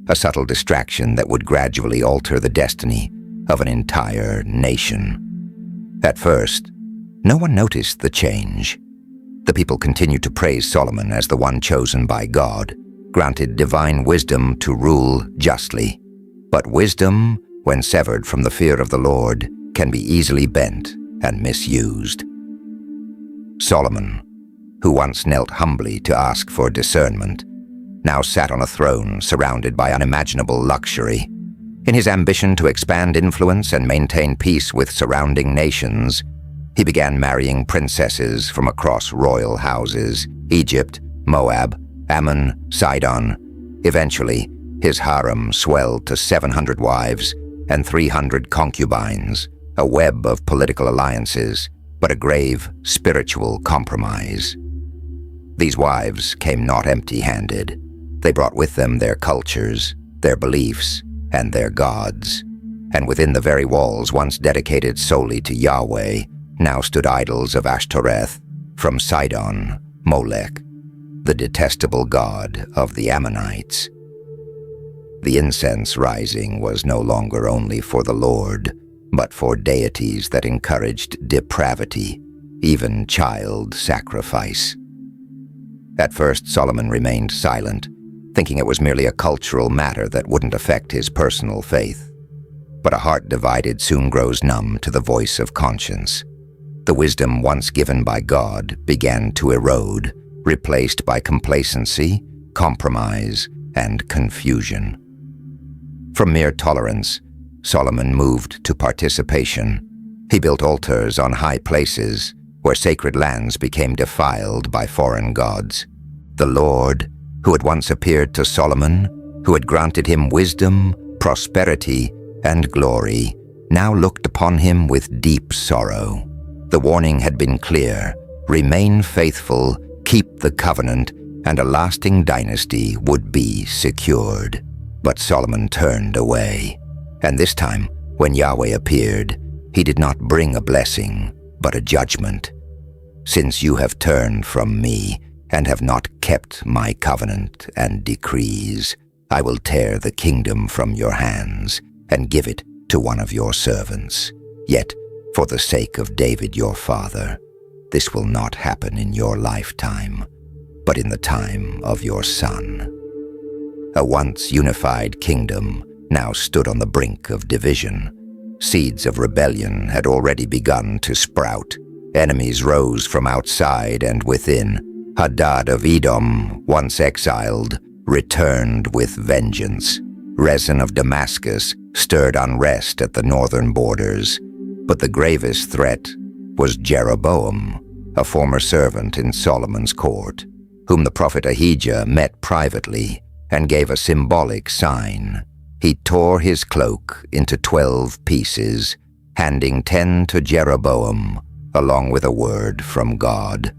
a subtle distraction that would gradually alter the destiny of an entire nation. At first, no one noticed the change. The people continued to praise Solomon as the one chosen by God, granted divine wisdom to rule justly. But wisdom, when severed from the fear of the Lord, can be easily bent and misused. Solomon, who once knelt humbly to ask for discernment, now sat on a throne surrounded by unimaginable luxury. In his ambition to expand influence and maintain peace with surrounding nations, he began marrying princesses from across royal houses: Egypt, Moab, Ammon, Sidon. Eventually, his harem swelled to 700 wives and 300 concubines, a web of political alliances, but a grave spiritual compromise. These wives came not empty-handed. They brought with them their cultures, their beliefs, and their gods. And within the very walls once dedicated solely to Yahweh, now stood idols of Ashtoreth, from Sidon, Molech, the detestable god of the Ammonites. The incense rising was no longer only for the Lord, but for deities that encouraged depravity, even child sacrifice. At first, Solomon remained silent, thinking it was merely a cultural matter that wouldn't affect his personal faith. But a heart divided soon grows numb to the voice of conscience. The wisdom once given by God began to erode, replaced by complacency, compromise, and confusion. From mere tolerance, Solomon moved to participation. He built altars on high places, where sacred lands became defiled by foreign gods. The Lord, who had once appeared to Solomon, who had granted him wisdom, prosperity, and glory, now looked upon him with deep sorrow. The warning had been clear: remain faithful, keep the covenant, and a lasting dynasty would be secured. But Solomon turned away, and this time, when Yahweh appeared, he did not bring a blessing, but a judgment. Since you have turned from me and have not kept my covenant and decrees, I will tear the kingdom from your hands and give it to one of your servants. Yet, for the sake of David your father, this will not happen in your lifetime, but in the time of your son." A once unified kingdom now stood on the brink of division. Seeds of rebellion had already begun to sprout. Enemies rose from outside and within. Hadad of Edom, once exiled, returned with vengeance. Rezin of Damascus stirred unrest at the northern borders. But the gravest threat was Jeroboam, a former servant in Solomon's court, whom the prophet Ahijah met privately and gave a symbolic sign. He tore his cloak into 12 pieces, handing 10 to Jeroboam, along with a word from God.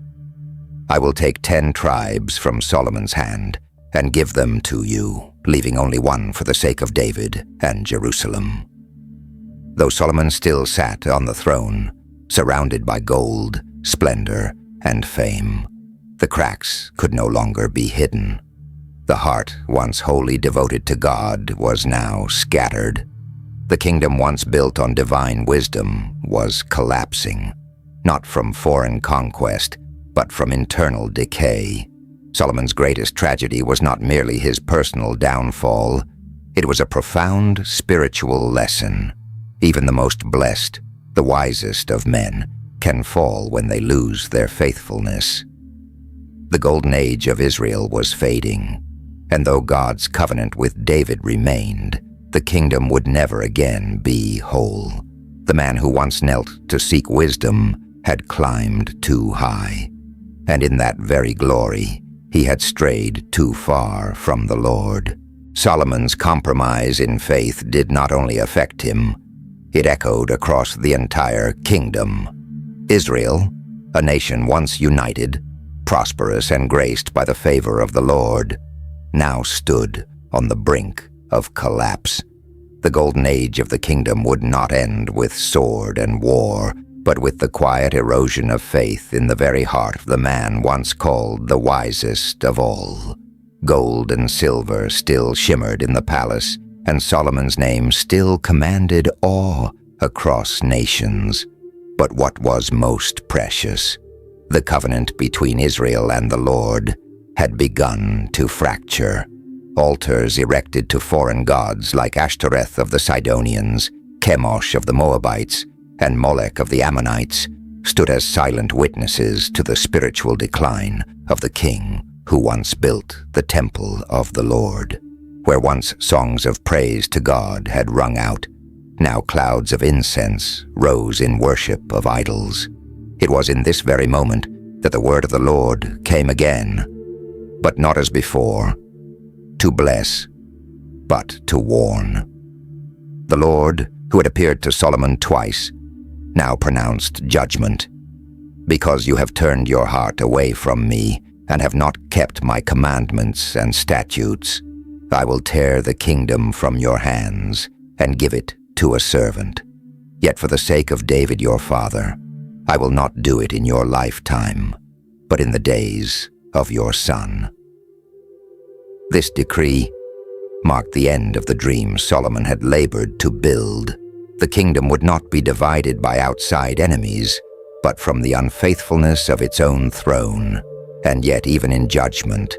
"I will take 10 tribes from Solomon's hand and give them to you, leaving only one for the sake of David and Jerusalem." Though Solomon still sat on the throne, surrounded by gold, splendor, and fame, the cracks could no longer be hidden. The heart once wholly devoted to God was now scattered. The kingdom once built on divine wisdom was collapsing, not from foreign conquest, but from internal decay. Solomon's greatest tragedy was not merely his personal downfall. It was a profound spiritual lesson. Even the most blessed, the wisest of men, can fall when they lose their faithfulness. The golden age of Israel was fading, and though God's covenant with David remained, the kingdom would never again be whole. The man who once knelt to seek wisdom had climbed too high, and in that very glory, he had strayed too far from the Lord. Solomon's compromise in faith did not only affect him, it echoed across the entire kingdom. Israel, a nation once united, prosperous and graced by the favor of the Lord, now stood on the brink of collapse. The golden age of the kingdom would not end with sword and war, but with the quiet erosion of faith in the very heart of the man once called the wisest of all. Gold and silver still shimmered in the palace, and Solomon's name still commanded awe across nations. But what was most precious, the covenant between Israel and the Lord, had begun to fracture. Altars erected to foreign gods like Ashtoreth of the Sidonians, Chemosh of the Moabites, and Molech of the Ammonites stood as silent witnesses to the spiritual decline of the king who once built the temple of the Lord. Where once songs of praise to God had rung out, now clouds of incense rose in worship of idols. It was in this very moment that the word of the Lord came again, but not as before, to bless, but to warn. The Lord, who had appeared to Solomon twice, now pronounced judgment. "Because you have turned your heart away from me and have not kept my commandments and statutes, I will tear the kingdom from your hands and give it to a servant. Yet for the sake of David your father, I will not do it in your lifetime, but in the days of your son." This decree marked the end of the dream Solomon had labored to build. The kingdom would not be divided by outside enemies, but from the unfaithfulness of its own throne. And yet, even in judgment,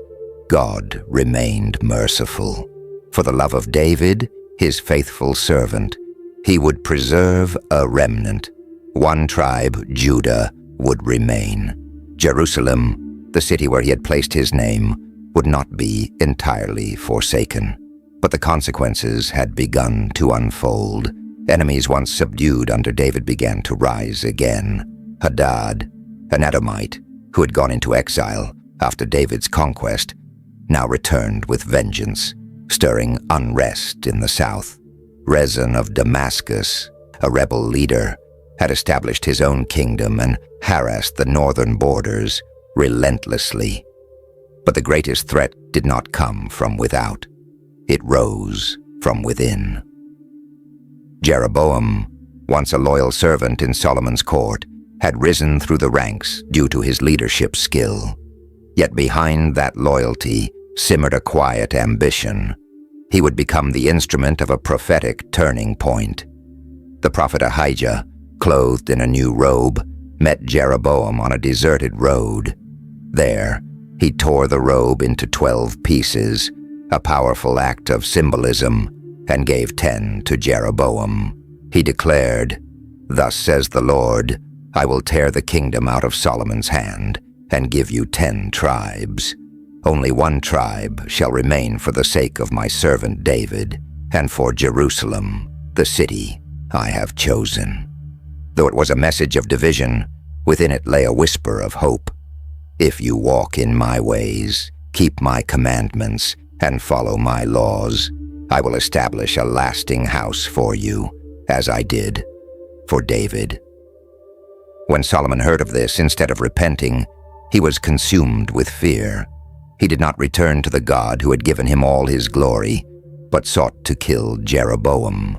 God remained merciful. For the love of David, his faithful servant, he would preserve a remnant. One tribe, Judah, would remain. Jerusalem, the city where he had placed his name, would not be entirely forsaken. But the consequences had begun to unfold. Enemies once subdued under David began to rise again. Hadad, an Edomite who had gone into exile after David's conquest, now returned with vengeance, stirring unrest in the south. Rezin of Damascus, a rebel leader, had established his own kingdom and harassed the northern borders relentlessly. But the greatest threat did not come from without. It rose from within. Jeroboam, once a loyal servant in Solomon's court, had risen through the ranks due to his leadership skill. Yet behind that loyalty simmered a quiet ambition. He would become the instrument of a prophetic turning point. The prophet Ahijah, clothed in a new robe, met Jeroboam on a deserted road. There, he tore the robe into 12 pieces, a powerful act of symbolism, and gave 10 to Jeroboam. He declared, "Thus says the Lord, I will tear the kingdom out of Solomon's hand and give you 10 tribes. Only 1 tribe shall remain for the sake of my servant David, and for Jerusalem, the city I have chosen." Though it was a message of division, within it lay a whisper of hope. "If you walk in my ways, keep my commandments, and follow my laws, I will establish a lasting house for you, as I did for David." When Solomon heard of this, instead of repenting, he was consumed with fear. He did not return to the God who had given him all his glory, but sought to kill Jeroboam.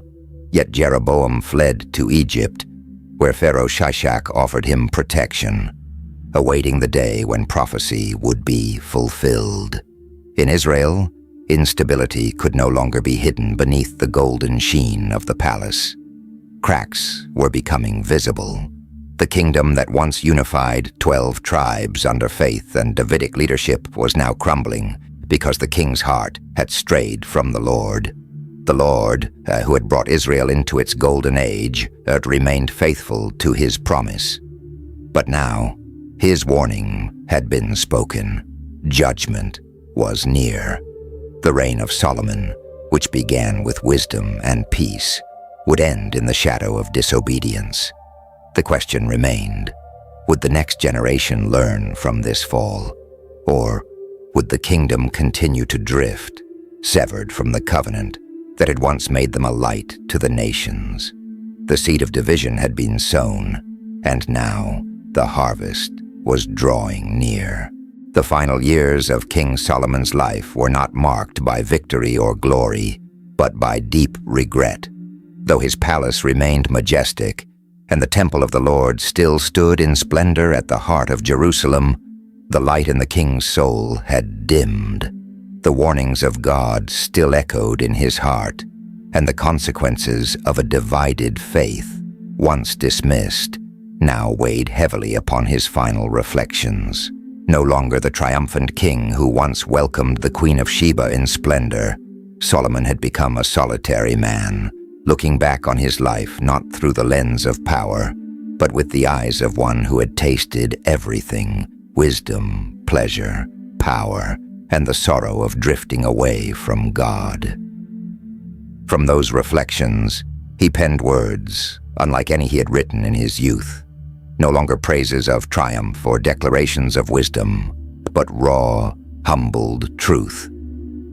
Yet Jeroboam fled to Egypt, where Pharaoh Shishak offered him protection, awaiting the day when prophecy would be fulfilled. In Israel, instability could no longer be hidden beneath the golden sheen of the palace. Cracks were becoming visible. The kingdom that once unified 12 tribes under faith and Davidic leadership was now crumbling because the king's heart had strayed from the Lord. The Lord, who had brought Israel into its golden age, remained faithful to his promise. But now, his warning had been spoken. Judgment was near. The reign of Solomon, which began with wisdom and peace, would end in the shadow of disobedience. The question remained, would the next generation learn from this fall? Or would the kingdom continue to drift, severed from the covenant that had once made them a light to the nations? The seed of division had been sown, and now the harvest was drawing near. The final years of King Solomon's life were not marked by victory or glory, but by deep regret. Though his palace remained majestic, and the temple of the Lord still stood in splendor at the heart of Jerusalem, the light in the king's soul had dimmed. The warnings of God still echoed in his heart, and the consequences of a divided faith, once dismissed, now weighed heavily upon his final reflections. No longer the triumphant king who once welcomed the Queen of Sheba in splendor, Solomon had become a solitary man, looking back on his life not through the lens of power, but with the eyes of one who had tasted everything: wisdom, pleasure, power, and the sorrow of drifting away from God. From those reflections, he penned words unlike any he had written in his youth. No longer praises of triumph or declarations of wisdom, but raw, humbled truth.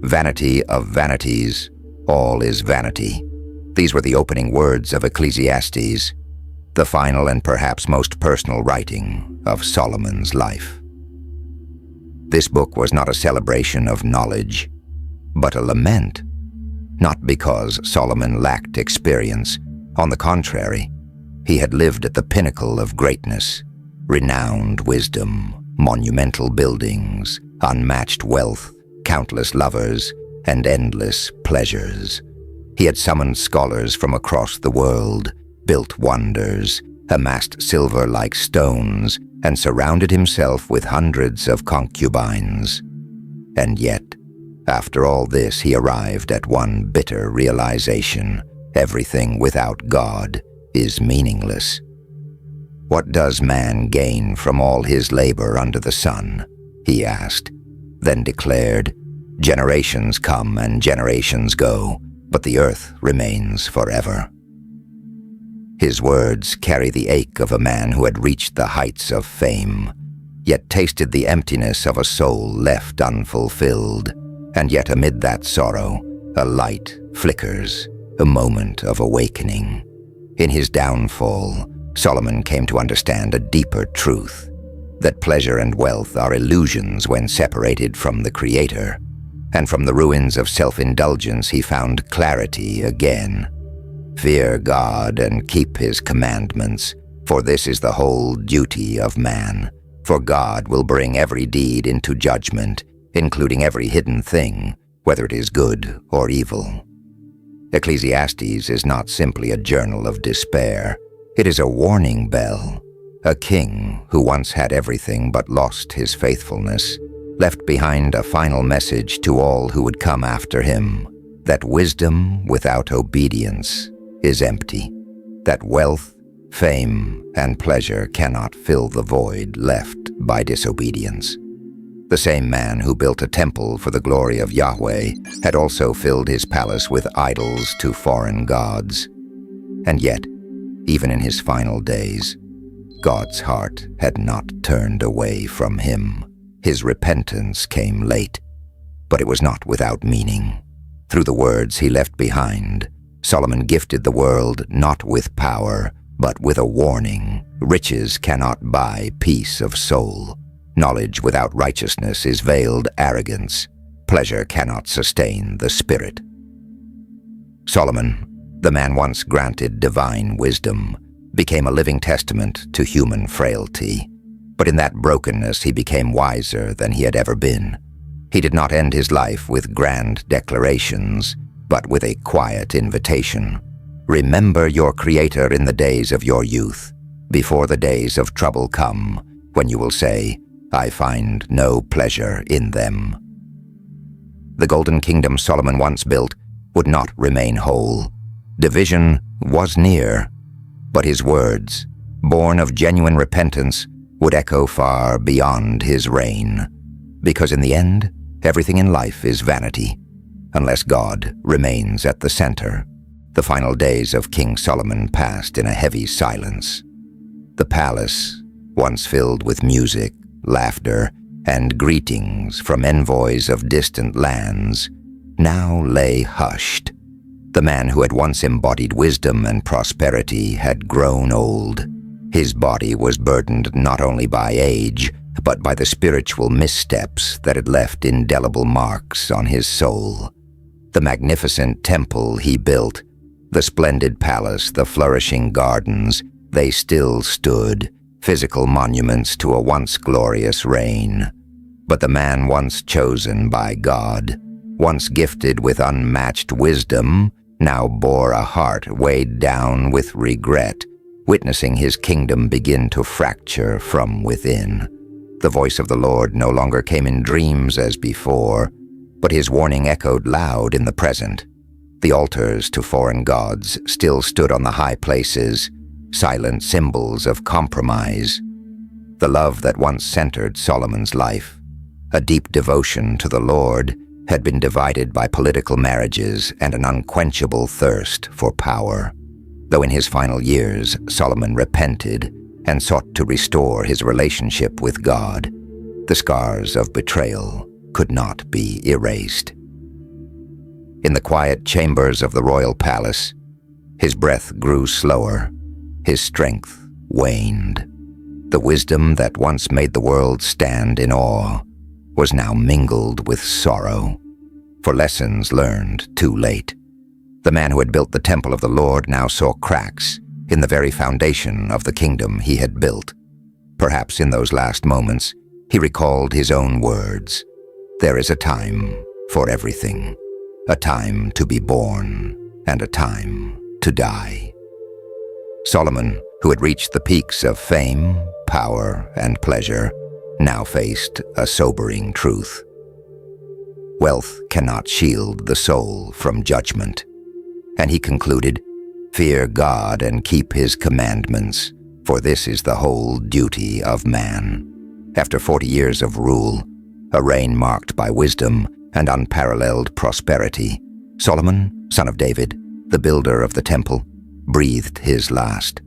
Vanity of vanities, all is vanity. These were the opening words of Ecclesiastes, the final and perhaps most personal writing of Solomon's life. This book was not a celebration of knowledge, but a lament. Not because Solomon lacked experience. On the contrary, he had lived at the pinnacle of greatness: renowned wisdom, monumental buildings, unmatched wealth, countless lovers, and endless pleasures. He had summoned scholars from across the world, built wonders, amassed silver like stones, and surrounded himself with hundreds of concubines. And yet, after all this, he arrived at one bitter realization: everything without God is meaningless. "What does man gain from all his labor under the sun?" he asked, then declared, "Generations come and generations go, but the earth remains forever." His words carry the ache of a man who had reached the heights of fame, yet tasted the emptiness of a soul left unfulfilled. And yet amid that sorrow, a light flickers, a moment of awakening. In his downfall, Solomon came to understand a deeper truth: that pleasure and wealth are illusions when separated from the Creator. And from the ruins of self-indulgence he found clarity again. Fear God and keep his commandments, for this is the whole duty of man. For God will bring every deed into judgment, including every hidden thing, whether it is good or evil. Ecclesiastes is not simply a journal of despair. It is a warning bell. A king who once had everything but lost his faithfulness left behind a final message to all who would come after him, that wisdom without obedience is empty, that wealth, fame, and pleasure cannot fill the void left by disobedience. The same man who built a temple for the glory of Yahweh had also filled his palace with idols to foreign gods. And yet, even in his final days, God's heart had not turned away from him. His repentance came late, but it was not without meaning. Through the words he left behind, Solomon gifted the world not with power, but with a warning. Riches cannot buy peace of soul. Knowledge without righteousness is veiled arrogance. Pleasure cannot sustain the spirit. Solomon, the man once granted divine wisdom, became a living testament to human frailty. But in that brokenness he became wiser than he had ever been. He did not end his life with grand declarations, but with a quiet invitation. Remember your Creator in the days of your youth, before the days of trouble come, when you will say, I find no pleasure in them. The golden kingdom Solomon once built would not remain whole. Division was near, but his words, born of genuine repentance, would echo far beyond his reign. Because in the end, everything in life is vanity, unless God remains at the center. The final days of King Solomon passed in a heavy silence. The palace, once filled with music, laughter, and greetings from envoys of distant lands, now lay hushed. The man who had once embodied wisdom and prosperity had grown old. His body was burdened not only by age, but by the spiritual missteps that had left indelible marks on his soul. The magnificent temple he built, the splendid palace, the flourishing gardens, they still stood, physical monuments to a once glorious reign. But the man once chosen by God, once gifted with unmatched wisdom, now bore a heart weighed down with regret, witnessing his kingdom begin to fracture from within. The voice of the Lord no longer came in dreams as before, but his warning echoed loud in the present. The altars to foreign gods still stood on the high places, silent symbols of compromise. The love that once centered Solomon's life, a deep devotion to the Lord, had been divided by political marriages and an unquenchable thirst for power. Though in his final years Solomon repented and sought to restore his relationship with God, the scars of betrayal could not be erased. In the quiet chambers of the royal palace, his breath grew slower, his strength waned. The wisdom that once made the world stand in awe was now mingled with sorrow, for lessons learned too late. The man who had built the temple of the Lord now saw cracks in the very foundation of the kingdom he had built. Perhaps in those last moments, he recalled his own words, "There is a time for everything, a time to be born and a time to die." Solomon, who had reached the peaks of fame, power, and pleasure, now faced a sobering truth. Wealth cannot shield the soul from judgment. And he concluded, "Fear God and keep his commandments, for this is the whole duty of man." After 40 years of rule, a reign marked by wisdom and unparalleled prosperity, Solomon, son of David, the builder of the temple, breathed his last.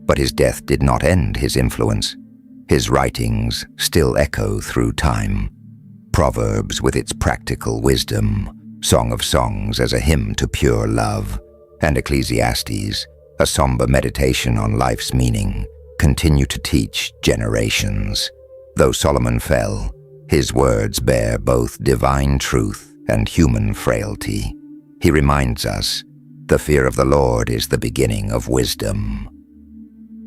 But his death did not end his influence. His writings still echo through time. Proverbs with its practical wisdom, Song of Songs as a hymn to pure love, and Ecclesiastes, a somber meditation on life's meaning, continue to teach generations. Though Solomon fell, his words bear both divine truth and human frailty. He reminds us, the fear of the Lord is the beginning of wisdom.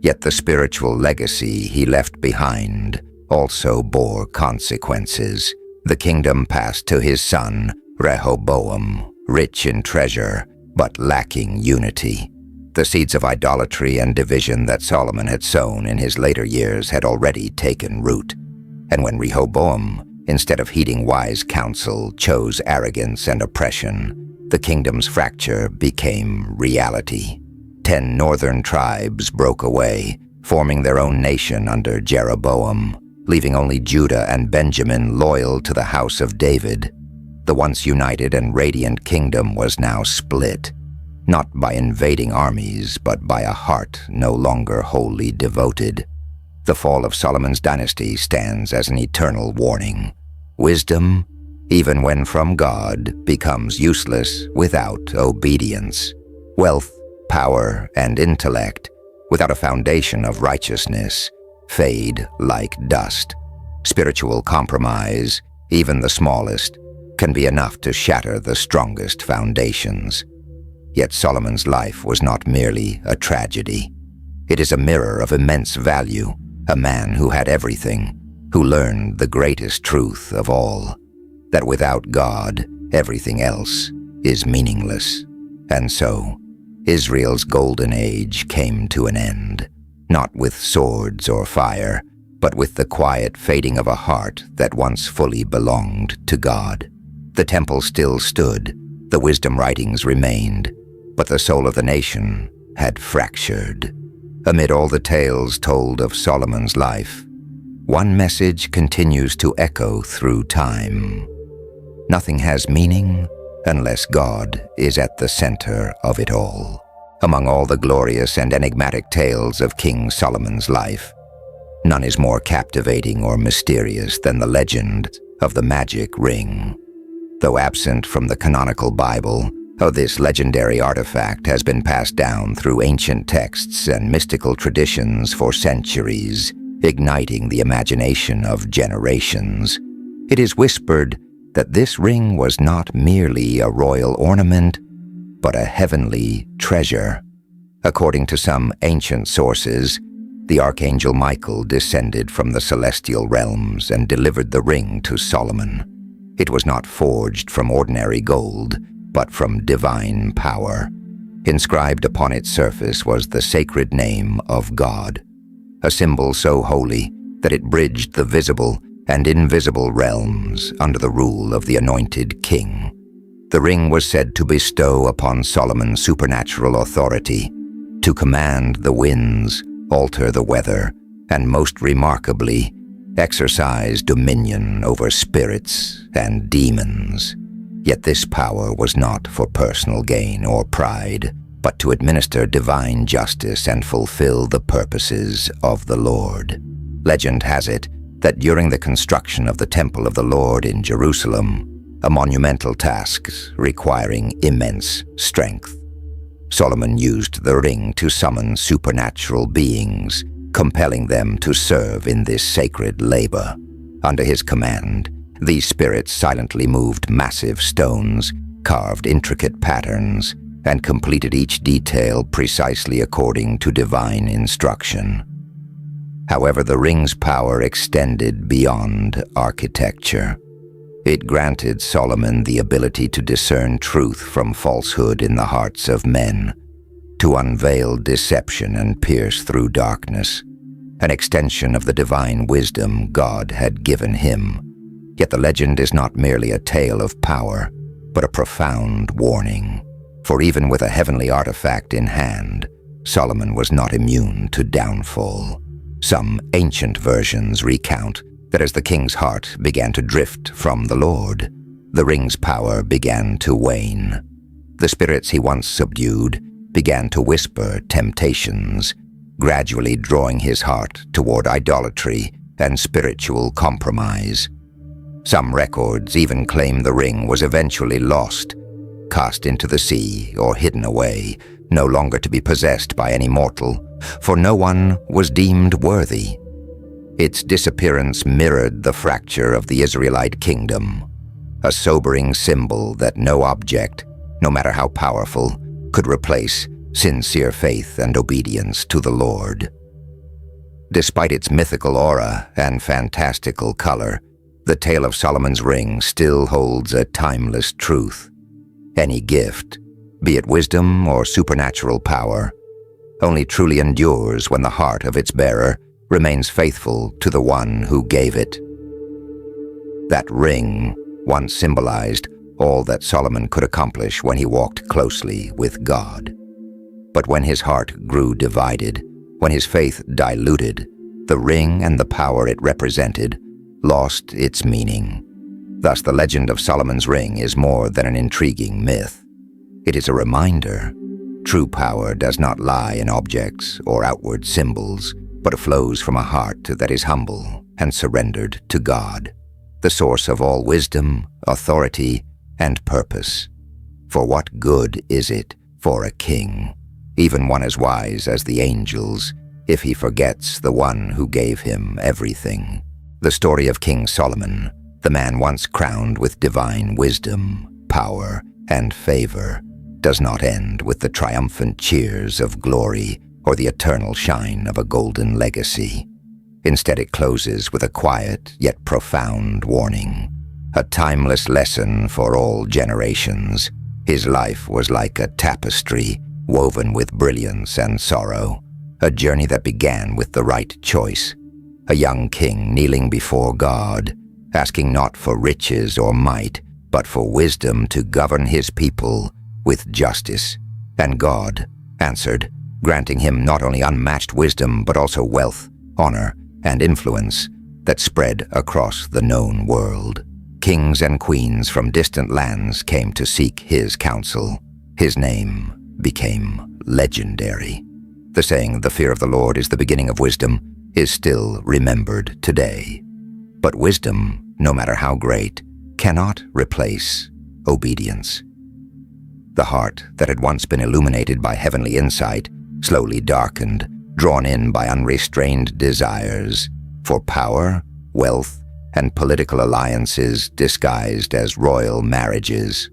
Yet the spiritual legacy he left behind also bore consequences. The kingdom passed to his son, Rehoboam, rich in treasure, but lacking unity. The seeds of idolatry and division that Solomon had sown in his later years had already taken root. And when Rehoboam, instead of heeding wise counsel, chose arrogance and oppression, the kingdom's fracture became reality. 10 northern tribes broke away, forming their own nation under Jeroboam, leaving only Judah and Benjamin loyal to the house of David. The once united and radiant kingdom was now split, not by invading armies, but by a heart no longer wholly devoted. The fall of Solomon's dynasty stands as an eternal warning. Wisdom, even when from God, becomes useless without obedience. Wealth, power, and intellect, without a foundation of righteousness, fade like dust. Spiritual compromise, even the smallest, can be enough to shatter the strongest foundations. Yet Solomon's life was not merely a tragedy. It is a mirror of immense value, a man who had everything, who learned the greatest truth of all, that without God, everything else is meaningless. And so, Israel's golden age came to an end, not with swords or fire, but with the quiet fading of a heart that once fully belonged to God. The temple still stood, the wisdom writings remained, but the soul of the nation had fractured. Amid all the tales told of Solomon's life, one message continues to echo through time. Nothing has meaning unless God is at the center of it all. Among all the glorious and enigmatic tales of King Solomon's life, none is more captivating or mysterious than the legend of the magic ring. Though absent from the canonical Bible, this legendary artifact has been passed down through ancient texts and mystical traditions for centuries, igniting the imagination of generations. It is whispered that this ring was not merely a royal ornament, but a heavenly treasure. According to some ancient sources, the archangel Michael descended from the celestial realms and delivered the ring to Solomon. It was not forged from ordinary gold, but from divine power. Inscribed upon its surface was the sacred name of God, a symbol so holy that it bridged the visible and invisible realms under the rule of the anointed king. The ring was said to bestow upon Solomon supernatural authority, to command the winds, alter the weather, and most remarkably, exercise dominion over spirits and demons. Yet this power was not for personal gain or pride, but to administer divine justice and fulfill the purposes of the Lord. Legend has it that during the construction of the Temple of the Lord in Jerusalem, a monumental task requiring immense strength, Solomon used the ring to summon supernatural beings, compelling them to serve in this sacred labor. Under his command, these spirits silently moved massive stones, carved intricate patterns, and completed each detail precisely according to divine instruction. However, the ring's power extended beyond architecture. It granted Solomon the ability to discern truth from falsehood in the hearts of men, to unveil deception and pierce through darkness, an extension of the divine wisdom God had given him. Yet the legend is not merely a tale of power, but a profound warning. For even with a heavenly artifact in hand, Solomon was not immune to downfall. Some ancient versions recount that as the king's heart began to drift from the Lord, the ring's power began to wane. The spirits he once subdued began to whisper temptations, gradually drawing his heart toward idolatry and spiritual compromise. Some records even claim the ring was eventually lost, cast into the sea or hidden away, no longer to be possessed by any mortal, for no one was deemed worthy. Its disappearance mirrored the fracture of the Israelite kingdom, a sobering symbol that no object, no matter how powerful, could replace sincere faith and obedience to the Lord. Despite its mythical aura and fantastical color, the tale of Solomon's ring still holds a timeless truth. Any gift, be it wisdom or supernatural power, only truly endures when the heart of its bearer remains faithful to the one who gave it. That ring once symbolized all that Solomon could accomplish when he walked closely with God. But when his heart grew divided, when his faith diluted, the ring and the power it represented lost its meaning. Thus, the legend of Solomon's ring is more than an intriguing myth. It is a reminder. True power does not lie in objects or outward symbols, but flows from a heart that is humble and surrendered to God, the source of all wisdom, authority, and purpose. For what good is it for a king, even one as wise as the angels, if he forgets the one who gave him everything? The story of King Solomon, the man once crowned with divine wisdom, power, and favor, does not end with the triumphant cheers of glory or the eternal shine of a golden legacy. Instead, it closes with a quiet yet profound warning, a timeless lesson for all generations. His life was like a tapestry woven with brilliance and sorrow, a journey that began with the right choice. A young king kneeling before God, asking not for riches or might, but for wisdom to govern his people with justice. And God answered, granting him not only unmatched wisdom, but also wealth, honor, and influence that spread across the known world. Kings and queens from distant lands came to seek his counsel. His name became legendary. The saying, "The fear of the Lord is the beginning of wisdom," is still remembered today. But wisdom, no matter how great, cannot replace obedience. The heart that had once been illuminated by heavenly insight slowly darkened, drawn in by unrestrained desires for power, wealth, and political alliances disguised as royal marriages.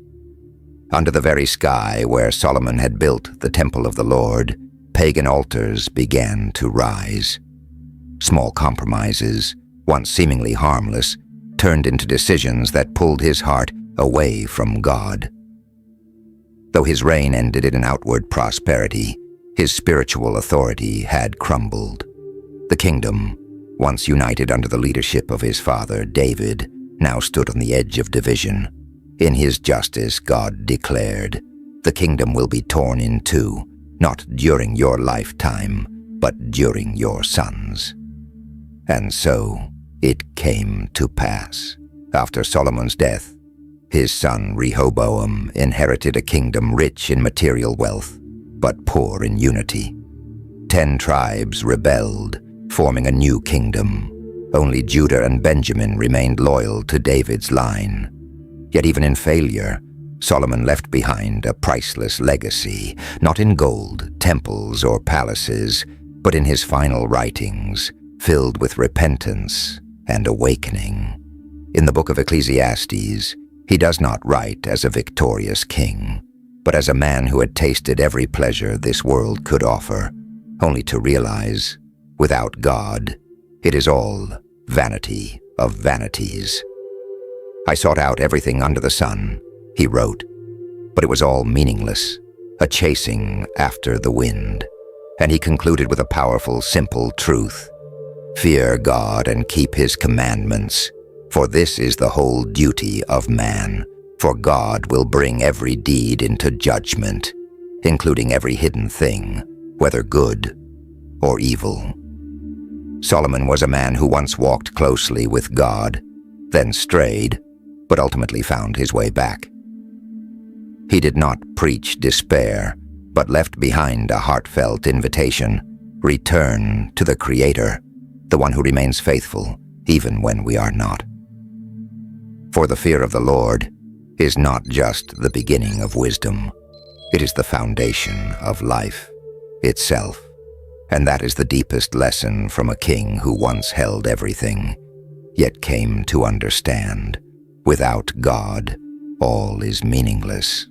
Under the very sky where Solomon had built the temple of the Lord, pagan altars began to rise. Small compromises, once seemingly harmless, turned into decisions that pulled his heart away from God. Though his reign ended in outward prosperity, his spiritual authority had crumbled. The kingdom, once united under the leadership of his father David, now stood on the edge of division. In his justice, God declared, "The kingdom will be torn in two, not during your lifetime, but during your sons." And so it came to pass. After Solomon's death, his son Rehoboam inherited a kingdom rich in material wealth, but poor in unity. 10 tribes rebelled, forming a new kingdom. Only Judah and Benjamin remained loyal to David's line. Yet even in failure, Solomon left behind a priceless legacy, not in gold, temples, or palaces, but in his final writings, filled with repentance and awakening. In the book of Ecclesiastes, he does not write as a victorious king, but as a man who had tasted every pleasure this world could offer, only to realize, without God, it is all vanity of vanities. "I sought out everything under the sun," he wrote, "but it was all meaningless, a chasing after the wind." And he concluded with a powerful, simple truth: "Fear God and keep his commandments, for this is the whole duty of man. For God will bring every deed into judgment, including every hidden thing, whether good or evil." Solomon was a man who once walked closely with God, then strayed, but ultimately found his way back. He did not preach despair, but left behind a heartfelt invitation: return to the Creator, the one who remains faithful even when we are not. For the fear of the Lord is not just the beginning of wisdom, it is the foundation of life itself. And that is the deepest lesson from a king who once held everything, yet came to understand, without God, all is meaningless.